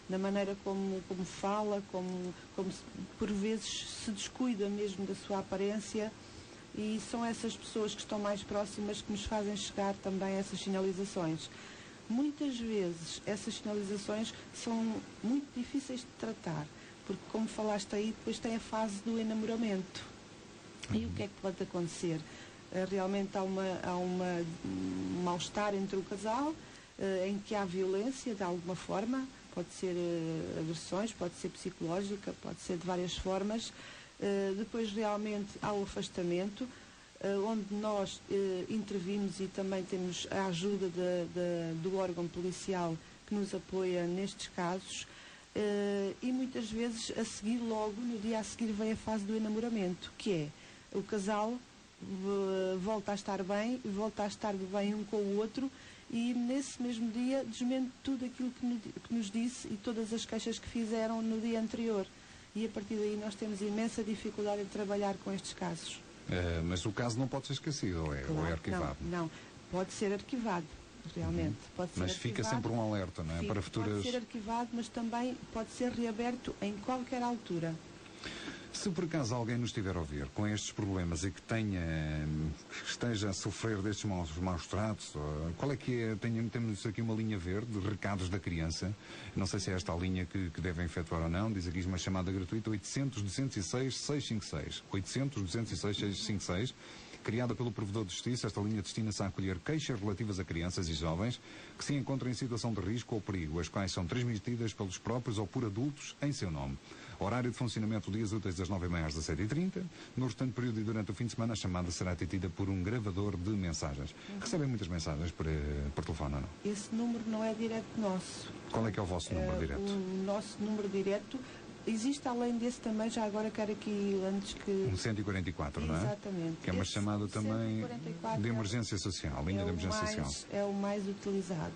Na maneira como fala, como por vezes se descuida mesmo da sua aparência, e são essas pessoas que estão mais próximas que nos fazem chegar também essas sinalizações. Muitas vezes essas sinalizações são muito difíceis de tratar, porque, como falaste aí, depois tem a fase do enamoramento. E o que é que pode acontecer? Realmente há um mal-estar entre o casal, em que há violência de alguma forma, pode ser agressões, pode ser psicológica, pode ser de várias formas. Depois realmente há o afastamento, onde nós intervimos e também temos a ajuda do órgão policial que nos apoia nestes casos. E muitas vezes no dia a seguir vem a fase do enamoramento, que é o casal volta a estar bem, volta a estar bem um com o outro, e nesse mesmo dia desmente tudo aquilo que nos disse e todas as queixas que fizeram no dia anterior. E a partir daí nós temos imensa dificuldade em trabalhar com estes casos. Mas o caso não pode ser esquecido, ou é arquivado? Não, pode ser arquivado, realmente. Pode ser mas arquivado, fica sempre um alerta, não é? Sim, para futuras... pode ser arquivado, mas também pode ser reaberto em qualquer altura. Se por acaso alguém nos estiver a ouvir com estes problemas e que esteja a sofrer destes maus tratos, qual é que é? Temos aqui uma linha verde de recados da criança. Não sei se é esta a linha que devem efetuar ou não. Diz aqui uma chamada gratuita, 800-206-656. 800-206-656. Criada pelo Provedor de Justiça, esta linha destina-se a acolher queixas relativas a crianças e jovens que se encontram em situação de risco ou perigo, as quais são transmitidas pelos próprios ou por adultos em seu nome. Horário de funcionamento dias úteis das 9h30 às 17h30. No restante período e durante o fim de semana, a chamada será atendida por um gravador de mensagens. Recebem muitas mensagens por telefone, ou não? Esse número não é direto nosso. Qual é que é o vosso número direto? O nosso número direto existe, além desse também, já agora quero aqui, antes que... Um 144, não é? Exatamente. Que é uma chamada também de emergência social, linha de emergência social. É o mais utilizado.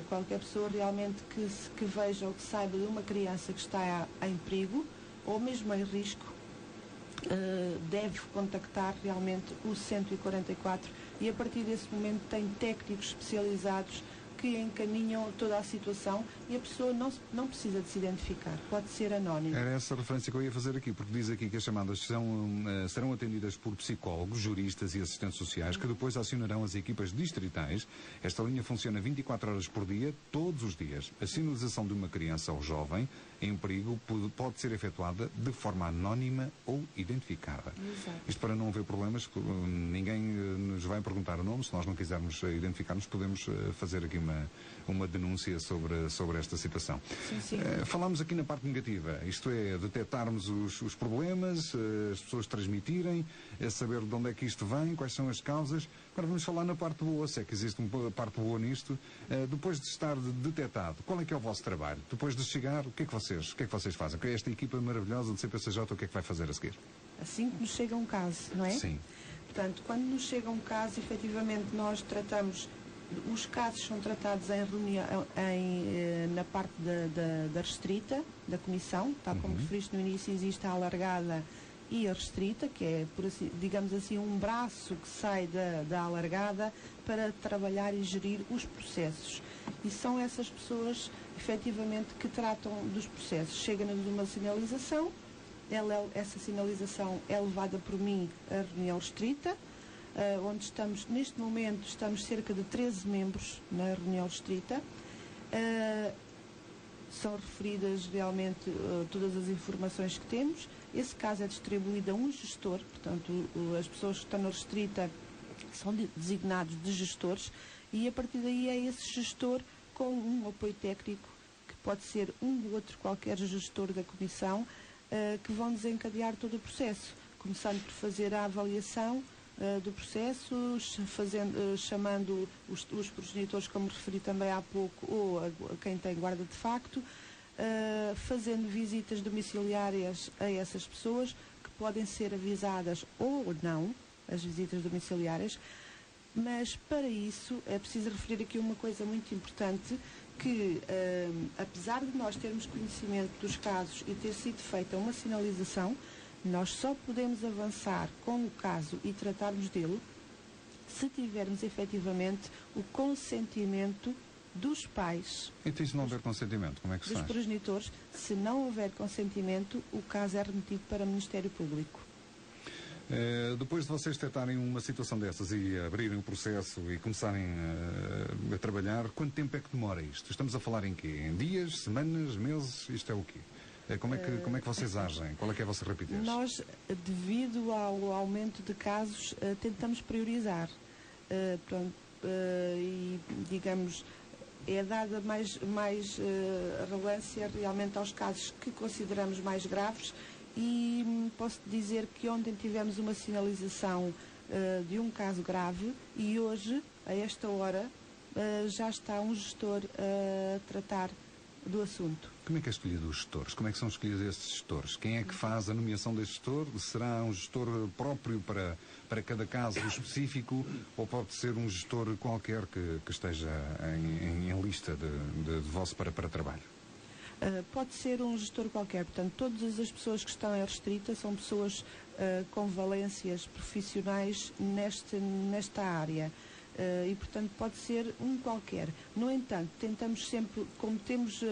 Qualquer pessoa realmente que veja ou que saiba de uma criança que está em perigo, ou mesmo em risco, deve contactar realmente o 144 e a partir desse momento tem técnicos especializados que encaminham toda a situação e a pessoa não precisa de se identificar, pode ser anónimo. Era essa a referência que eu ia fazer aqui, porque diz aqui que as chamadas serão atendidas por psicólogos, juristas e assistentes sociais, que depois acionarão as equipas distritais. Esta linha funciona 24 horas por dia, todos os dias. A sinalização de uma criança ou jovem em perigo pode ser efetuada de forma anónima ou identificada. Exato. Isto para não haver problemas, ninguém nos vai perguntar o nome, se nós não quisermos identificar-nos, podemos fazer aqui uma denúncia sobre esta situação. Sim, sim. Falámos aqui na parte negativa, isto é, detectarmos os problemas, as pessoas transmitirem, saber de onde é que isto vem, quais são as causas. Agora vamos falar na parte boa, se é que existe uma parte boa nisto. Depois de estar detectado, qual é que é o vosso trabalho? Depois de chegar, o que é que vocês fazem? Esta equipa maravilhosa do CPCJ, o que é que vai fazer a seguir? Assim que nos chega um caso, não é? Sim. Portanto, quando nos chega um caso, efetivamente nós tratamos, os casos são tratados em reunião, na parte da restrita, da comissão, tal como referiste no início, existe a alargada e a restrita, que é, por assim, digamos assim, um braço que sai da alargada para trabalhar e gerir os processos. E são essas pessoas, efetivamente, que tratam dos processos. Chega-nos uma sinalização, essa sinalização é levada por mim à reunião restrita, onde estamos, neste momento, estamos cerca de 13 membros na reunião restrita. São referidas realmente todas as informações que temos. Esse caso é distribuído a um gestor, portanto, as pessoas que estão na restrita são designados de gestores e a partir daí é esse gestor com um apoio técnico, que pode ser um ou outro qualquer gestor da comissão, que vão desencadear todo o processo, começando por fazer a avaliação do processo, chamando os progenitores, como referi também há pouco, ou a quem tem guarda de facto, fazendo visitas domiciliárias a essas pessoas, que podem ser avisadas ou não, as visitas domiciliárias, mas para isso é preciso referir aqui uma coisa muito importante, que apesar de nós termos conhecimento dos casos e ter sido feita uma sinalização, nós só podemos avançar com o caso e tratarmos dele se tivermos efetivamente o consentimento dos pais. Então, se não houver consentimento, como é que se dos faz? progenitores. Se não houver consentimento, o caso é remetido para o Ministério Público. Depois de vocês tratarem uma situação dessas e abrirem o processo e começarem a trabalhar, quanto tempo é que demora isto? Estamos a falar em quê? Em dias, semanas, meses? Isto é o quê? Como é que vocês agem? Qual é que é a vossa rapidez? Nós, devido ao aumento de casos, tentamos priorizar. E, digamos, é dada mais relevância realmente aos casos que consideramos mais graves e posso dizer que ontem tivemos uma sinalização de um caso grave e hoje, a esta hora, já está um gestor a tratar do assunto. Como é que é escolhido os gestores? Como é que são escolhidos estes gestores? Quem é que faz a nomeação deste gestor? Será um gestor próprio para cada caso específico ou pode ser um gestor qualquer que esteja em lista de vosso para trabalho? Pode ser um gestor qualquer, portanto, todas as pessoas que estão em restrita são pessoas com valências profissionais nesta área. E, portanto, pode ser um qualquer. No entanto, tentamos sempre, como temos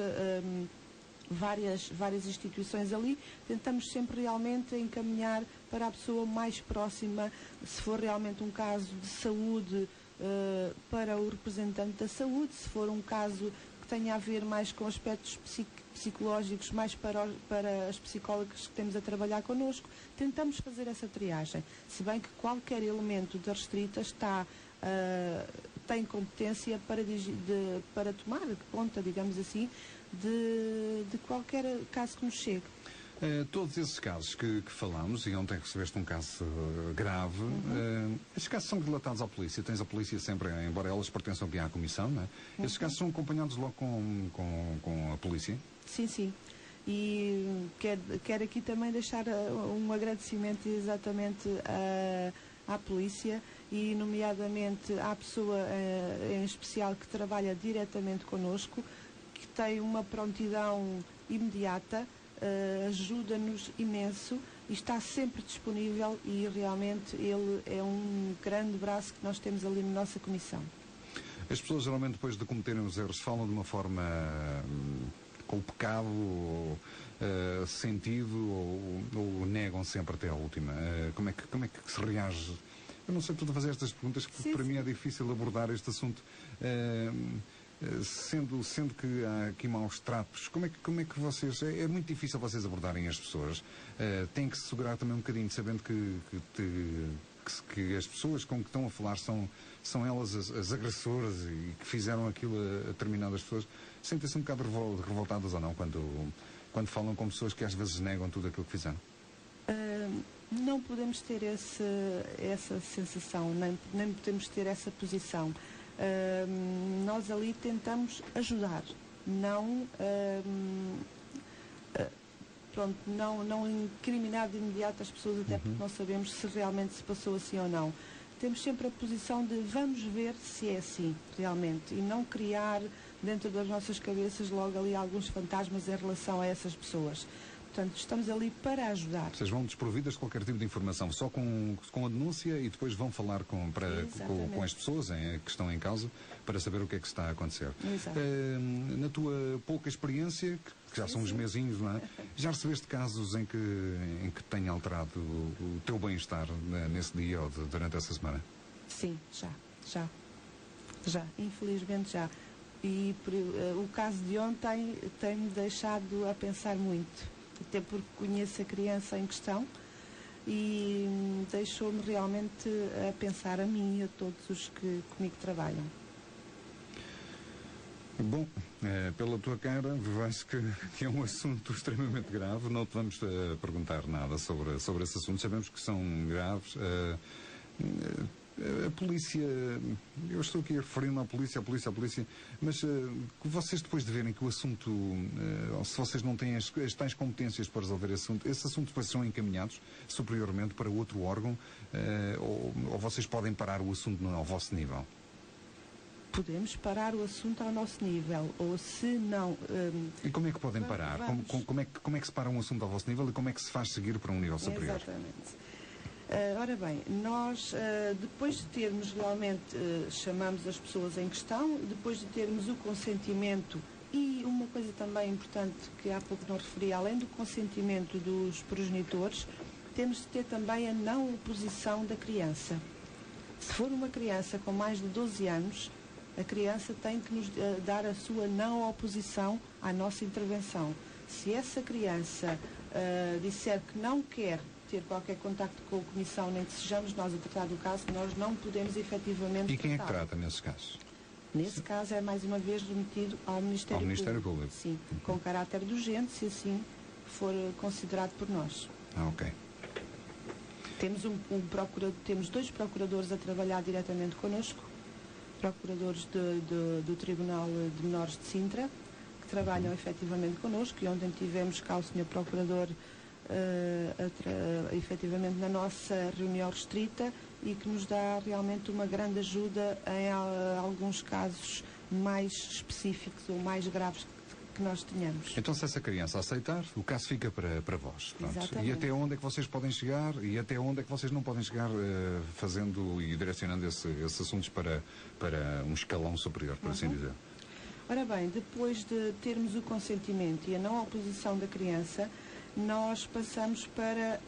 várias instituições ali, tentamos sempre realmente encaminhar para a pessoa mais próxima, se for realmente um caso de saúde, para o representante da saúde, se for um caso que tenha a ver mais com aspectos psicológicos, mais para as psicólogas que temos a trabalhar connosco, tentamos fazer essa triagem, se bem que qualquer elemento da restrita tem competência para tomar conta, digamos assim, de qualquer caso que nos chegue. Todos esses casos que falámos, e ontem recebeste um caso grave, esses casos são relatados à polícia. Tens a polícia sempre, embora elas pertençam aqui à comissão, não é? Esses casos são acompanhados logo com a polícia? Sim, sim. E quero aqui também deixar um agradecimento exatamente à polícia e nomeadamente à pessoa em especial que trabalha diretamente connosco, que tem uma prontidão imediata, ajuda-nos imenso e está sempre disponível, e realmente ele é um grande braço que nós temos ali na nossa comissão. As pessoas geralmente depois de cometerem os erros falam de uma forma com o pecado sentido ou negam sempre até à última. Como é que se reage? Eu não sei, estou a fazer estas perguntas que para mim é difícil abordar este assunto. Sendo que há aqui maus tratos, como é que vocês... É muito difícil vocês abordarem as pessoas. Têm que se segurar também um bocadinho, sabendo que as pessoas com que estão a falar são elas as agressoras e que fizeram aquilo a determinadas pessoas. Sentem-se um bocado revoltadas ou não quando falam com pessoas que às vezes negam tudo aquilo que fizeram? Não podemos ter essa sensação, nem podemos ter essa posição. Nós ali tentamos ajudar, não incriminar de imediato as pessoas, até porque não sabemos se realmente se passou assim ou não. Temos sempre a posição de vamos ver se é assim, realmente, e não criar dentro das nossas cabeças logo ali alguns fantasmas em relação a essas pessoas. Portanto, estamos ali para ajudar. Vocês vão desprovidas de qualquer tipo de informação, só com a denúncia, e depois vão falar com as pessoas que estão em causa para saber o que é que está a acontecer. Na tua pouca experiência, que já são uns mesinhos, não é? Já recebeste casos em que tenha alterado o teu bem-estar nesse dia ou durante essa semana? Sim, já, infelizmente já. E o caso de ontem tem-me deixado a pensar muito, até porque conheço a criança em questão, e deixou-me realmente a pensar a mim e a todos os que comigo trabalham. Bom, pela tua cara, vejo que é um assunto extremamente grave. Não te vamos perguntar nada sobre esse assunto. Sabemos que são graves. A polícia, eu estou aqui a referir-me à polícia, mas vocês depois de verem que o assunto, se vocês não têm as tais competências para resolver esse assunto depois são encaminhados superiormente para outro órgão, ou vocês podem parar o assunto ao vosso nível? Podemos parar o assunto ao nosso nível, ou se não... E como é que podem parar? Como é que se para um assunto ao vosso nível e como é que se faz seguir para um nível superior? Exatamente. Ora bem, nós, depois de termos realmente, chamamos as pessoas em questão, depois de termos o consentimento, e uma coisa também importante que há pouco não referi, além do consentimento dos progenitores, temos de ter também a não oposição da criança. Se for uma criança com mais de 12 anos, a criança tem que nos dar a sua não oposição à nossa intervenção. Se essa criança disser que não quer ter qualquer contacto com a Comissão, nem que sejamos nós a tratar do caso, nós não podemos efetivamente... E quem é que trata nesses casos? Nesse caso é mais uma vez remetido ao Ministério Público. Sim, com caráter de urgente, se assim for considerado por nós. Ok. Temos temos 2 procuradores a trabalhar diretamente connosco, procuradores do Tribunal de Menores de Sintra, que trabalham efetivamente connosco, e ontem tivemos cá o Sr. Procurador efetivamente na nossa reunião restrita, e que nos dá realmente uma grande ajuda em alguns casos mais específicos ou mais graves que nós tenhamos. Então, se essa criança aceitar, o caso fica para vós. E até onde é que vocês podem chegar e até onde é que vocês não podem chegar fazendo e direcionando esses assuntos para um escalão superior, por assim dizer? Ora bem, depois de termos o consentimento e a não oposição da criança, nós passamos para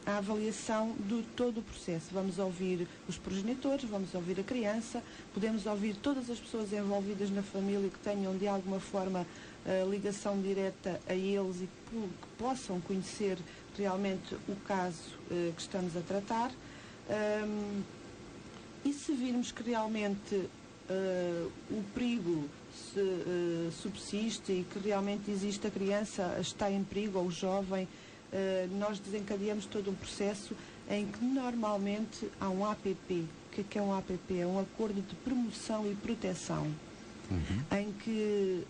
a avaliação de todo o processo. Vamos ouvir os progenitores, vamos ouvir a criança, podemos ouvir todas as pessoas envolvidas na família que tenham de alguma forma ligação direta a eles e que possam conhecer realmente o caso que estamos a tratar. E se virmos que realmente o perigo subsiste e que realmente existe, a criança está em perigo, ou o jovem, nós desencadeamos todo um processo em que normalmente há um APP. O que é um APP? É um acordo de promoção e proteção, em que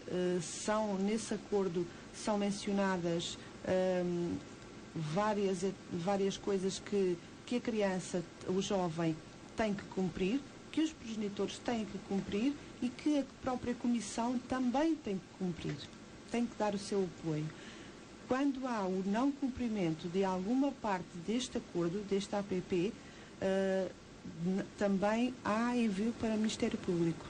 nesse acordo são mencionadas várias coisas que a criança, o jovem, tem que cumprir, que os progenitores têm que cumprir e que a própria comissão também tem que cumprir, tem que dar o seu apoio. Quando há o não cumprimento de alguma parte deste acordo, deste APP, também há envio para o Ministério Público.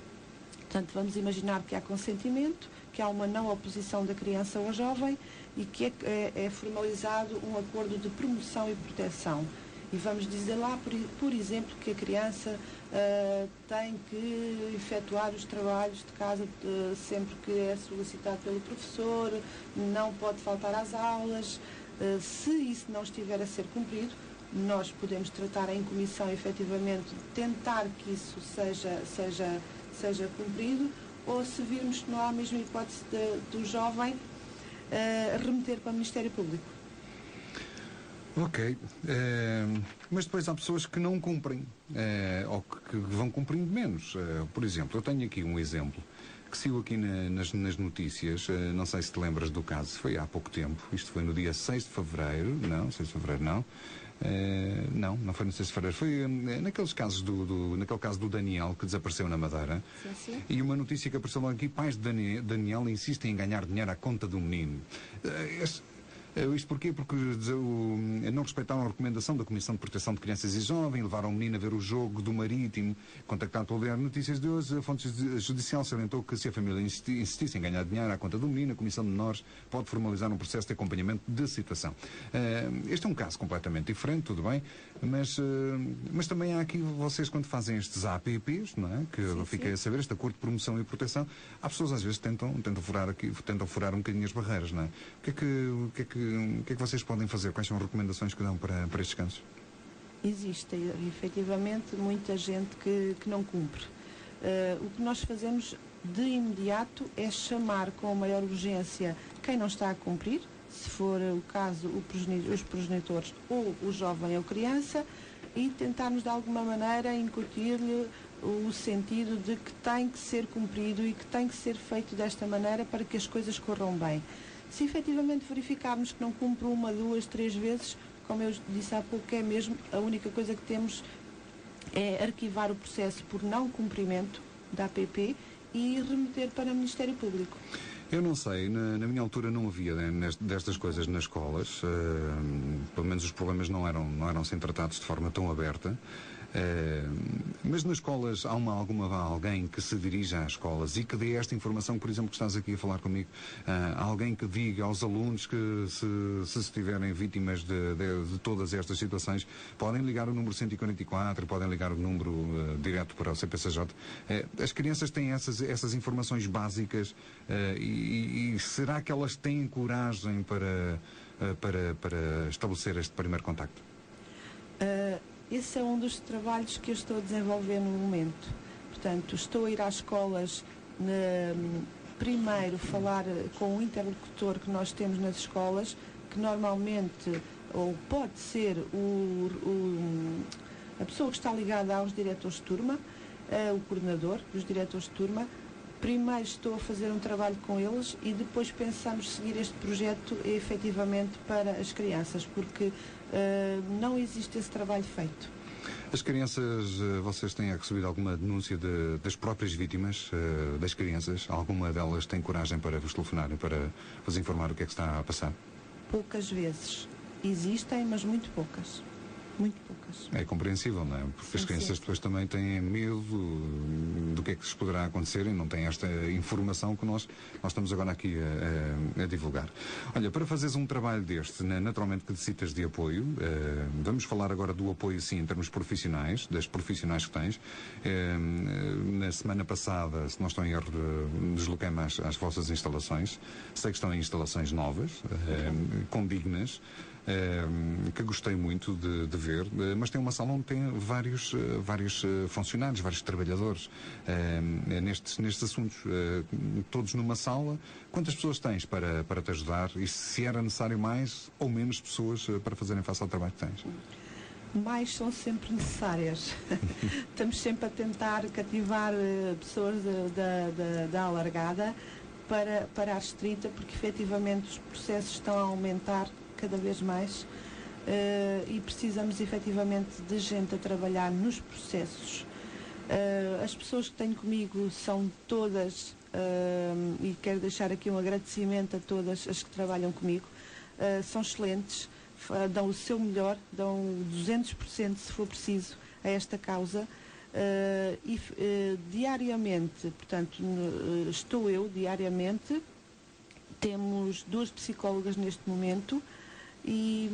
Portanto, vamos imaginar que há consentimento, que há uma não oposição da criança ou jovem e que é formalizado um acordo de promoção e proteção. E vamos dizer lá, por exemplo, que a criança tem que efetuar os trabalhos de casa sempre que é solicitado pelo professor, não pode faltar às aulas. Se isso não estiver a ser cumprido, nós podemos tratar em comissão, efetivamente, tentar que isso seja cumprido, ou se virmos que não há a mesma hipótese do jovem, remeter para o Ministério Público. Ok, mas depois há pessoas que não cumprem, ou que vão cumprindo menos. Por exemplo, eu tenho aqui um exemplo que saiu aqui nas notícias, não sei se te lembras do caso, foi há pouco tempo, isto foi no dia 6 de Fevereiro, não, 6 de Fevereiro não, não foi no 6 de Fevereiro, foi naquele caso do Daniel, que desapareceu na Madeira. Sim. E uma notícia que apareceu logo aqui: pais de Daniel insistem em ganhar dinheiro à conta do menino. Isto porquê? Porque não respeitaram a recomendação da Comissão de Proteção de Crianças e Jovens, levaram o menino a ver o jogo do Marítimo. Contactado pelo Diário de Notícias de hoje, a fonte judicial salientou que se a família insistisse em ganhar dinheiro à conta do menino, a Comissão de Menores pode formalizar um processo de acompanhamento da situação. Este é um caso completamente diferente, tudo bem, mas também há aqui, vocês quando fazem estes APPs, não é? Que eu fiquei a saber, este acordo de promoção e proteção, há pessoas às vezes que tentam furar um bocadinho as barreiras, não é? O que é que vocês podem fazer? Quais são as recomendações que dão para estes casos? Existe, efetivamente, muita gente que não cumpre. O que nós fazemos de imediato é chamar com a maior urgência quem não está a cumprir, se for o caso, os progenitores ou o jovem ou criança, e tentarmos de alguma maneira incutir-lhe o sentido de que tem que ser cumprido e que tem que ser feito desta maneira para que as coisas corram bem. Se efetivamente verificarmos que não cumpre 1, 2, 3 vezes, como eu disse há pouco, é mesmo a única coisa que temos é arquivar o processo por não cumprimento da APP e remeter para o Ministério Público. Eu não sei, na minha altura não havia destas coisas nas escolas, pelo menos os problemas não eram sendo tratados de forma tão aberta. Mas nas escolas há alguém que se dirija às escolas e que dê esta informação, por exemplo, que estás aqui a falar comigo, alguém que diga aos alunos que se estiverem vítimas de todas estas situações, podem ligar o número 144, podem ligar o número direto para o CPCJ. As crianças têm essas informações básicas, e será que elas têm coragem para estabelecer este primeiro contacto? Esse é um dos trabalhos que eu estou a desenvolver no momento. Portanto, estou a ir às escolas, primeiro falar com o interlocutor que nós temos nas escolas, que normalmente, ou pode ser a pessoa que está ligada aos diretores de turma, o coordenador dos diretores de turma. Primeiro estou a fazer um trabalho com eles e depois pensamos seguir este projeto efetivamente para as crianças, porque não existe esse trabalho feito. As crianças, vocês têm recebido alguma denúncia das próprias vítimas das crianças? Alguma delas tem coragem para vos telefonar e para vos informar o que é que está a passar? Poucas vezes. Existem, mas muito poucas. Muito poucas. É compreensível, não é? Porque as crianças depois também têm medo do que é que lhes poderá acontecer e não têm esta informação que nós estamos agora aqui a divulgar. Olha, para fazeres um trabalho deste, naturalmente que necessitas de apoio, vamos falar agora do apoio, sim, em termos profissionais, das profissionais que tens. Na semana passada, se não estou em erro, desloquei-me às vossas instalações. Sei que estão em instalações novas, condignas. que gostei muito de ver, mas tem uma sala onde tem vários funcionários, vários trabalhadores nestes assuntos, todos numa sala. Quantas pessoas tens para te ajudar e se era necessário mais ou menos pessoas para fazerem face ao trabalho que tens? Mais são sempre necessárias. Estamos sempre a tentar cativar pessoas da alargada para a restrita, porque efetivamente os processos estão a aumentar cada vez mais e precisamos efetivamente de gente a trabalhar nos processos. As pessoas que tenho comigo são todas, e quero deixar aqui um agradecimento a todas as que trabalham comigo, são excelentes, dão o seu melhor, dão 200% se for preciso a esta causa. Diariamente, portanto, estou eu diariamente, temos 2 psicólogas neste momento e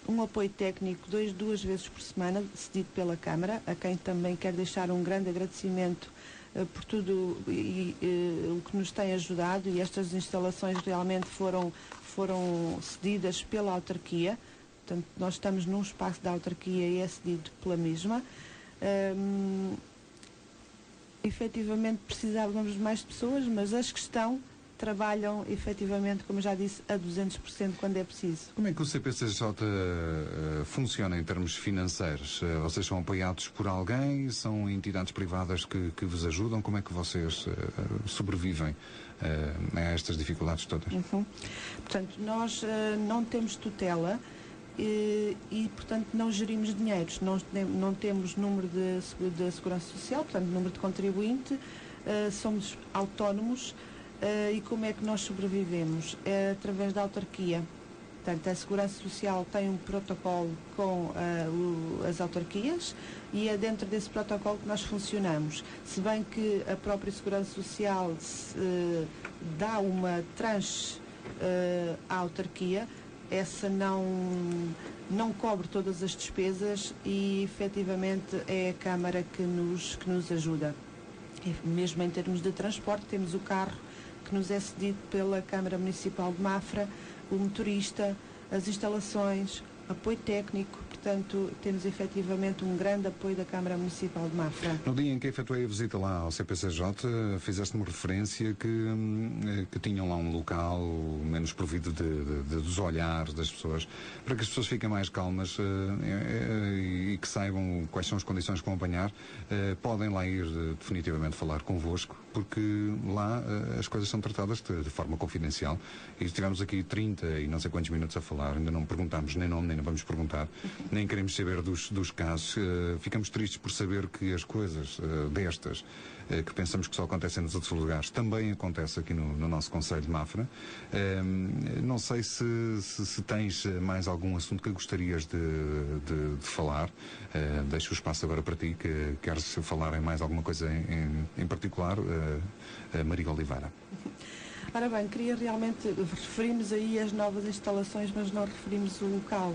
um apoio técnico 2 vezes por semana, cedido pela Câmara, a quem também quero deixar um grande agradecimento por tudo o que nos tem ajudado, e estas instalações realmente foram cedidas pela autarquia. Portanto, nós estamos num espaço da autarquia e é cedido pela mesma. Efetivamente precisávamos de mais pessoas, mas as que estão trabalham efetivamente, como já disse, a 200% quando é preciso. Como é que o CPCJ funciona em termos financeiros? Vocês são apoiados por alguém? São entidades privadas que vos ajudam? Como é que vocês sobrevivem a estas dificuldades todas? Portanto, nós não temos tutela e, portanto, não gerimos dinheiros. Não temos número de segurança social, portanto, número de contribuinte, somos autónomos. E como é que nós sobrevivemos? É através da autarquia. Portanto, a Segurança Social tem um protocolo com as autarquias e é dentro desse protocolo que nós funcionamos. Se bem que a própria Segurança Social dá uma tranche à autarquia, essa não cobre todas as despesas e, efetivamente, é a Câmara que nos ajuda. E mesmo em termos de transporte, temos o carro que nos é cedido pela Câmara Municipal de Mafra, o motorista, as instalações, apoio técnico, portanto, temos efetivamente um grande apoio da Câmara Municipal de Mafra. No dia em que efetuei a visita lá ao CPCJ, fizeste-me referência que tinham lá um local menos provido dos olhares das pessoas, para que as pessoas fiquem mais calmas e que saibam quais são as condições que vão apanhar. Podem lá ir definitivamente falar convosco, porque lá as coisas são tratadas de forma confidencial. E estivemos aqui 30 e não sei quantos minutos a falar, ainda não perguntámos nem nome, nem não vamos perguntar, nem queremos saber dos casos. Ficamos tristes por saber que as coisas destas, que pensamos que só acontecem nos outros lugares, também acontece aqui no nosso Concelho de Mafra. Não sei se tens mais algum assunto que gostarias de falar. Deixo o espaço agora para ti, que queres falar em mais alguma coisa em particular, Maria Oliveira. Ora bem, queria realmente, referimos aí as novas instalações, mas não referimos o local.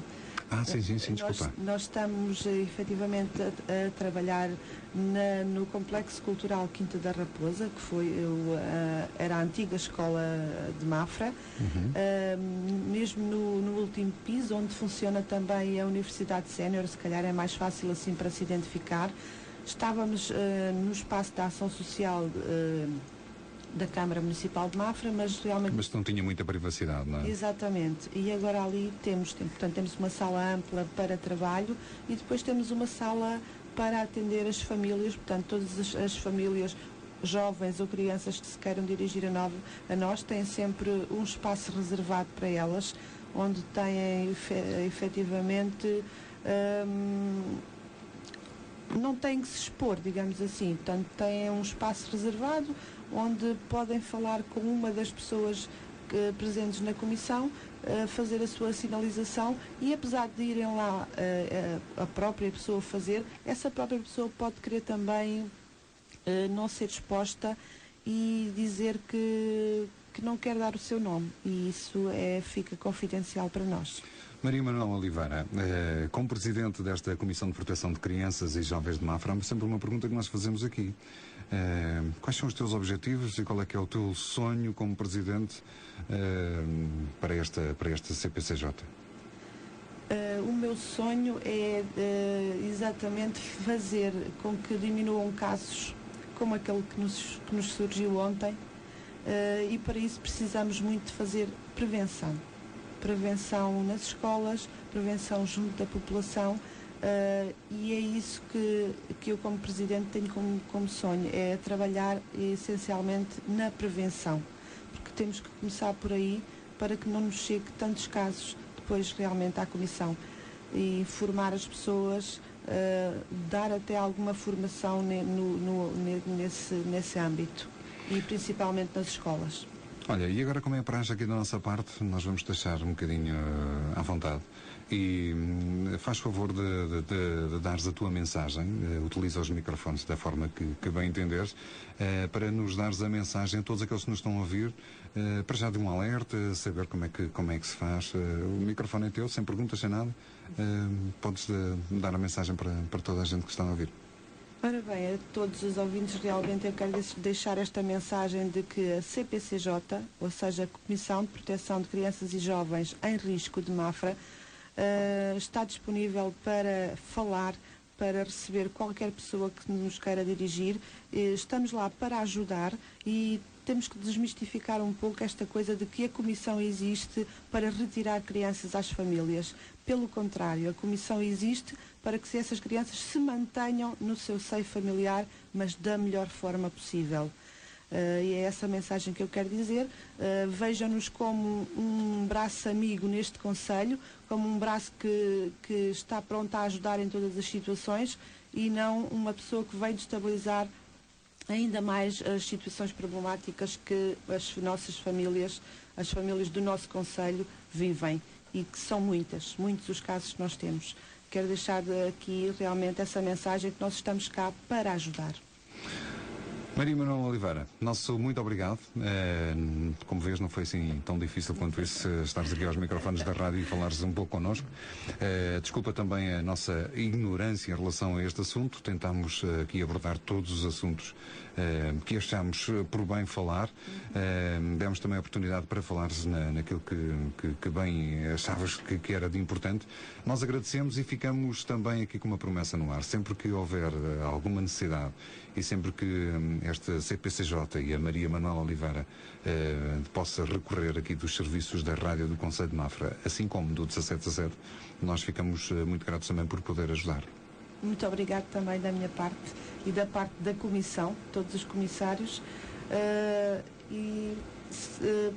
Sim, desculpa. Nós estamos efetivamente a trabalhar no Complexo Cultural Quinta da Raposa, que era a antiga escola de Mafra, mesmo no último piso, onde funciona também a Universidade Sénior, se calhar é mais fácil assim para se identificar. Estávamos no espaço da ação social da Câmara Municipal de Mafra, mas realmente... Mas não tinha muita privacidade, não é? Exatamente. E agora ali temos uma sala ampla para trabalho e depois temos uma sala para atender as famílias, portanto, todas as famílias, jovens ou crianças que se queiram dirigir a nós, têm sempre um espaço reservado para elas, onde têm efetivamente... não têm que se expor, digamos assim. Portanto, têm um espaço reservado onde podem falar com uma das pessoas presentes na comissão, fazer a sua sinalização e, apesar de irem lá a própria pessoa fazer, essa própria pessoa pode querer também não ser exposta e dizer que não quer dar o seu nome, e isso fica confidencial para nós. Maria Manuela Oliveira, como presidente desta Comissão de Proteção de Crianças e Jovens de Mafra, há sempre uma pergunta que nós fazemos aqui. Quais são os teus objetivos e qual é que é o teu sonho como presidente para esta CPCJ? O meu sonho é exatamente fazer com que diminuam casos como aquele que nos surgiu ontem, e para isso precisamos muito de fazer prevenção. Prevenção nas escolas, prevenção junto da população, e é isso que eu como Presidente tenho como sonho, é trabalhar essencialmente na prevenção, porque temos que começar por aí para que não nos chegue tantos casos depois realmente à Comissão, e formar as pessoas, dar até alguma formação nesse âmbito, e principalmente nas escolas. Olha, e agora como é praxe aqui da nossa parte, nós vamos deixar um bocadinho à vontade. E faz favor de dares a tua mensagem, utiliza os microfones da forma que bem entenderes, para nos dares a mensagem a todos aqueles que nos estão a ouvir, para já de um alerta, saber como é que se faz. O microfone é teu, sem perguntas, sem nada. Podes dar a mensagem para toda a gente que está a ouvir. Ora bem, a todos os ouvintes, realmente eu quero deixar esta mensagem de que a CPCJ, ou seja, a Comissão de Proteção de Crianças e Jovens em Risco de Mafra, está disponível para falar, para receber qualquer pessoa que nos queira dirigir. Estamos lá para ajudar e temos que desmistificar um pouco esta coisa de que a Comissão existe para retirar crianças às famílias. Pelo contrário, a Comissão existe para que essas crianças se mantenham no seu seio familiar, mas da melhor forma possível. E é essa a mensagem que eu quero dizer. Vejam-nos como um braço amigo neste concelho, como um braço que está pronto a ajudar em todas as situações, e não uma pessoa que vem destabilizar ainda mais as situações problemáticas que as nossas famílias, as famílias do nosso concelho vivem, e que são muitos os casos que nós temos. Quero deixar aqui realmente essa mensagem que nós estamos cá para ajudar. Maria Manuela Oliveira, nosso muito obrigado. Como vês, não foi assim tão difícil quanto isso, estares aqui aos microfones da rádio e falares um pouco connosco. Desculpa também a nossa ignorância em relação a este assunto. Tentámos aqui abordar todos os assuntos que achamos por bem falar. Demos também a oportunidade para falares naquilo que bem achavas que era de importante. Nós agradecemos e ficamos também aqui com uma promessa no ar. Sempre que houver alguma necessidade e sempre que esta CPCJ e a Maria Manuela Oliveira possa recorrer aqui dos serviços da rádio do Concelho de Mafra, assim como do 17-17, nós ficamos muito gratos também por poder ajudar. Muito obrigado também da minha parte e da parte da Comissão, todos os comissários,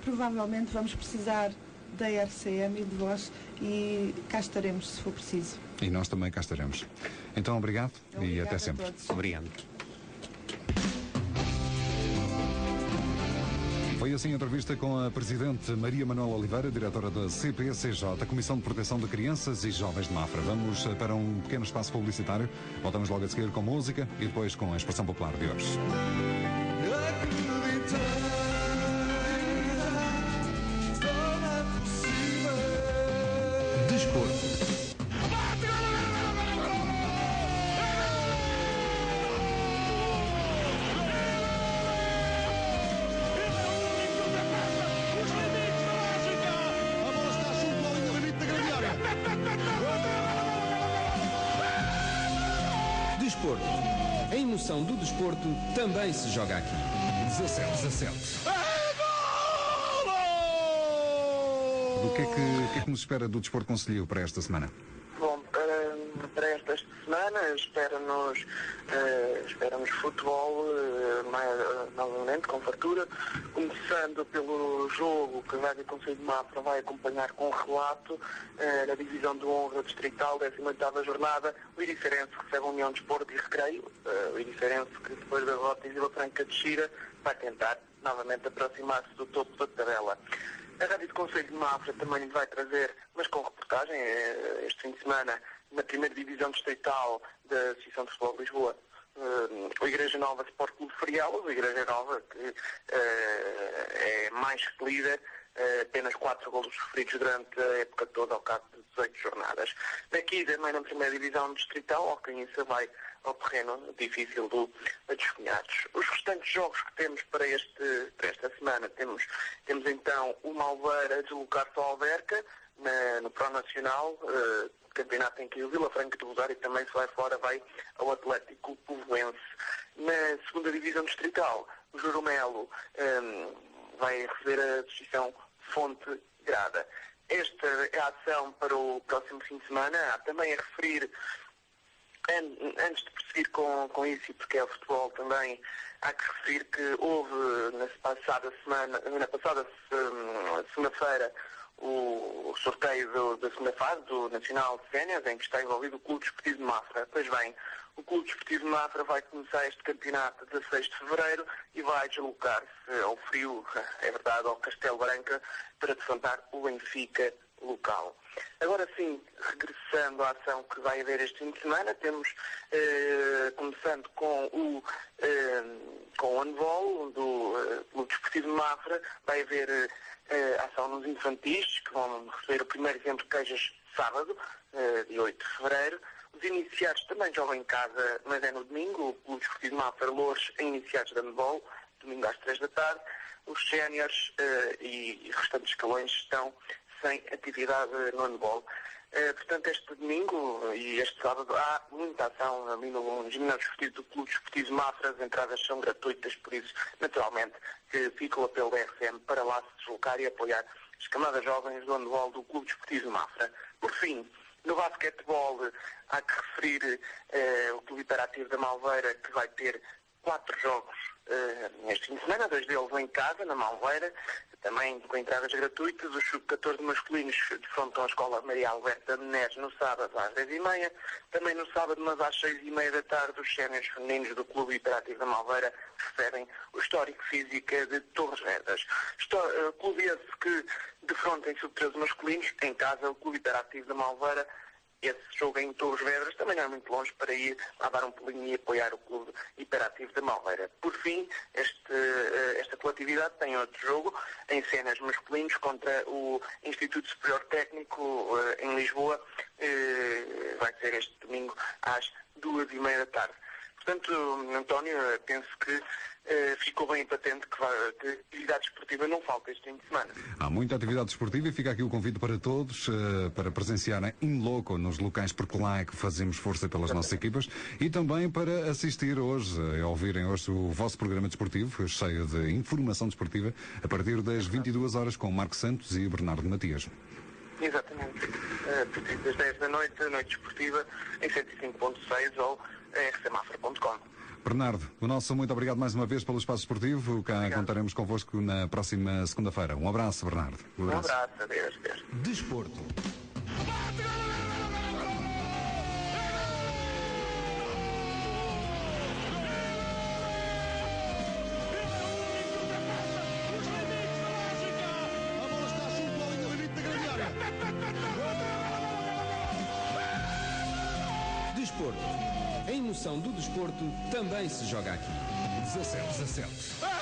provavelmente vamos precisar da RCM e de vós, e cá estaremos se for preciso. E nós também cá estaremos. Então, obrigado e até sempre. Obrigado. Foi assim a entrevista com a Presidente Maria Manuela Oliveira, diretora da CPCJ, a Comissão de Proteção de Crianças e Jovens de Mafra. Vamos para um pequeno espaço publicitário. Voltamos logo a seguir com música e depois com a expressão popular de hoje. Desporto. Desporto. A emoção do desporto também se joga aqui. 17-17. O que é que nos espera do Desporto Concelhio para esta semana? Bom, para esta semana espera-nos futebol novamente, com fartura, começando pelo jogo que a Rádio Concelho de Mafra vai acompanhar com relato na divisão de honra distrital, 18ª jornada. O Irifeirense recebe a União de Desporto e Recreio. O Irifeirense, que depois da derrota em Vila Franca de Xira, vai tentar novamente aproximar-se do topo da tabela. A Rádio do Concelho de Mafra também vai trazer, mas com reportagem, este fim de semana, na primeira divisão distrital da Associação de Futebol de Lisboa, o Igreja Nova Sport Clube Frielas, a Igreja Nova, que é mais que líder, apenas 4 golos sofridos durante a época toda ao cabo de 18 jornadas. Daqui também na primeira divisão distrital, o Alcanhiça vai ao terreno difícil do Desconhados. Os restantes jogos que temos para esta semana, temos então o Malveira a deslocar-se ao Alverca, no Pro Nacional, campeonato em que o Vila Franca de Rosário também se vai fora, vai ao Atlético Povoense. Na segunda divisão distrital, o Jurumelo vai receber a Associação Fonte Grada. Esta é a ação para o próximo fim de semana. Há também a referir, antes de prosseguir com isso, e porque é o futebol também, há que referir que houve na passada segunda-feira o sorteio da segunda fase do Nacional Sénior, em que está envolvido o Clube Desportivo de Mafra. Pois bem, o Clube Desportivo de Mafra vai começar este campeonato a 16 de fevereiro e vai deslocar-se ao frio, é verdade, ao Castelo Branca, para defrontar o Benfica local. Agora sim, regressando à ação que vai haver este fim de semana, temos, começando com o handball do Clube Desportivo de Mafra, vai haver ação nos infantis, que vão receber o primeiro exemplo de queijas sábado, dia 8 de fevereiro. Os iniciados também jogam em casa, mas é no domingo. O Clube Desportivo de Mafra Loures é iniciados de handball, domingo às 3 da tarde. Os séniores e restantes escalões estão sem atividade no handball. Portanto, este domingo e este sábado há muita ação ali no ginásio esportivo do Clube Desportivo de Mafra. As entradas são gratuitas, por isso, naturalmente, que fica o apelo da RCM para lá se deslocar e apoiar as camadas jovens do handball do Clube Desportivo de Mafra. Por fim, no basquetebol, há que referir o Clube Hiperativo da Malveira, que vai ter 4 jogos neste fim de semana, 2 deles em casa, na Malveira, também com entradas gratuitas. Os sub-14 masculinos defrontam a Escola Maria Alberta de Menezes no sábado às 10h30. Também no sábado, mas às 6h30 da tarde, os séniores femininos do Clube Hiperativo da Malveira recebem o Histórico Física de Torres Vedras. Clube esse que defronta em sub-13 masculinos, em casa, o Clube Hiperativo da Malveira. Esse jogo em Torres Vedras também não é muito longe para ir a dar um pulinho e apoiar o Clube Hiperativo da Malveira. Por fim, esta coletividade tem outro jogo em cenas masculinos contra o Instituto Superior Técnico em Lisboa. Vai ser este domingo às 2h30 da tarde. Portanto, António, penso que ficou bem patente que atividade esportiva não falta este fim de semana. Há muita atividade esportiva e fica aqui o convite para todos para presenciarem in loco nos locais, porque lá é que fazemos força pelas nossas equipas, e também para assistir hoje, ouvirem hoje o vosso programa desportivo, cheio de informação desportiva, a partir das 22 horas com Marco Santos e Bernardo Matias. Exatamente. Das 10 da noite, a noite esportiva, em 105.6 ou rcmafra.com. Bernardo, o nosso muito obrigado mais uma vez pelo espaço esportivo. Cá contaremos convosco na próxima segunda-feira. Um abraço, Bernardo. Um abraço, adeus. Desporto. Desporto. A emoção do desporto também se joga aqui. 17.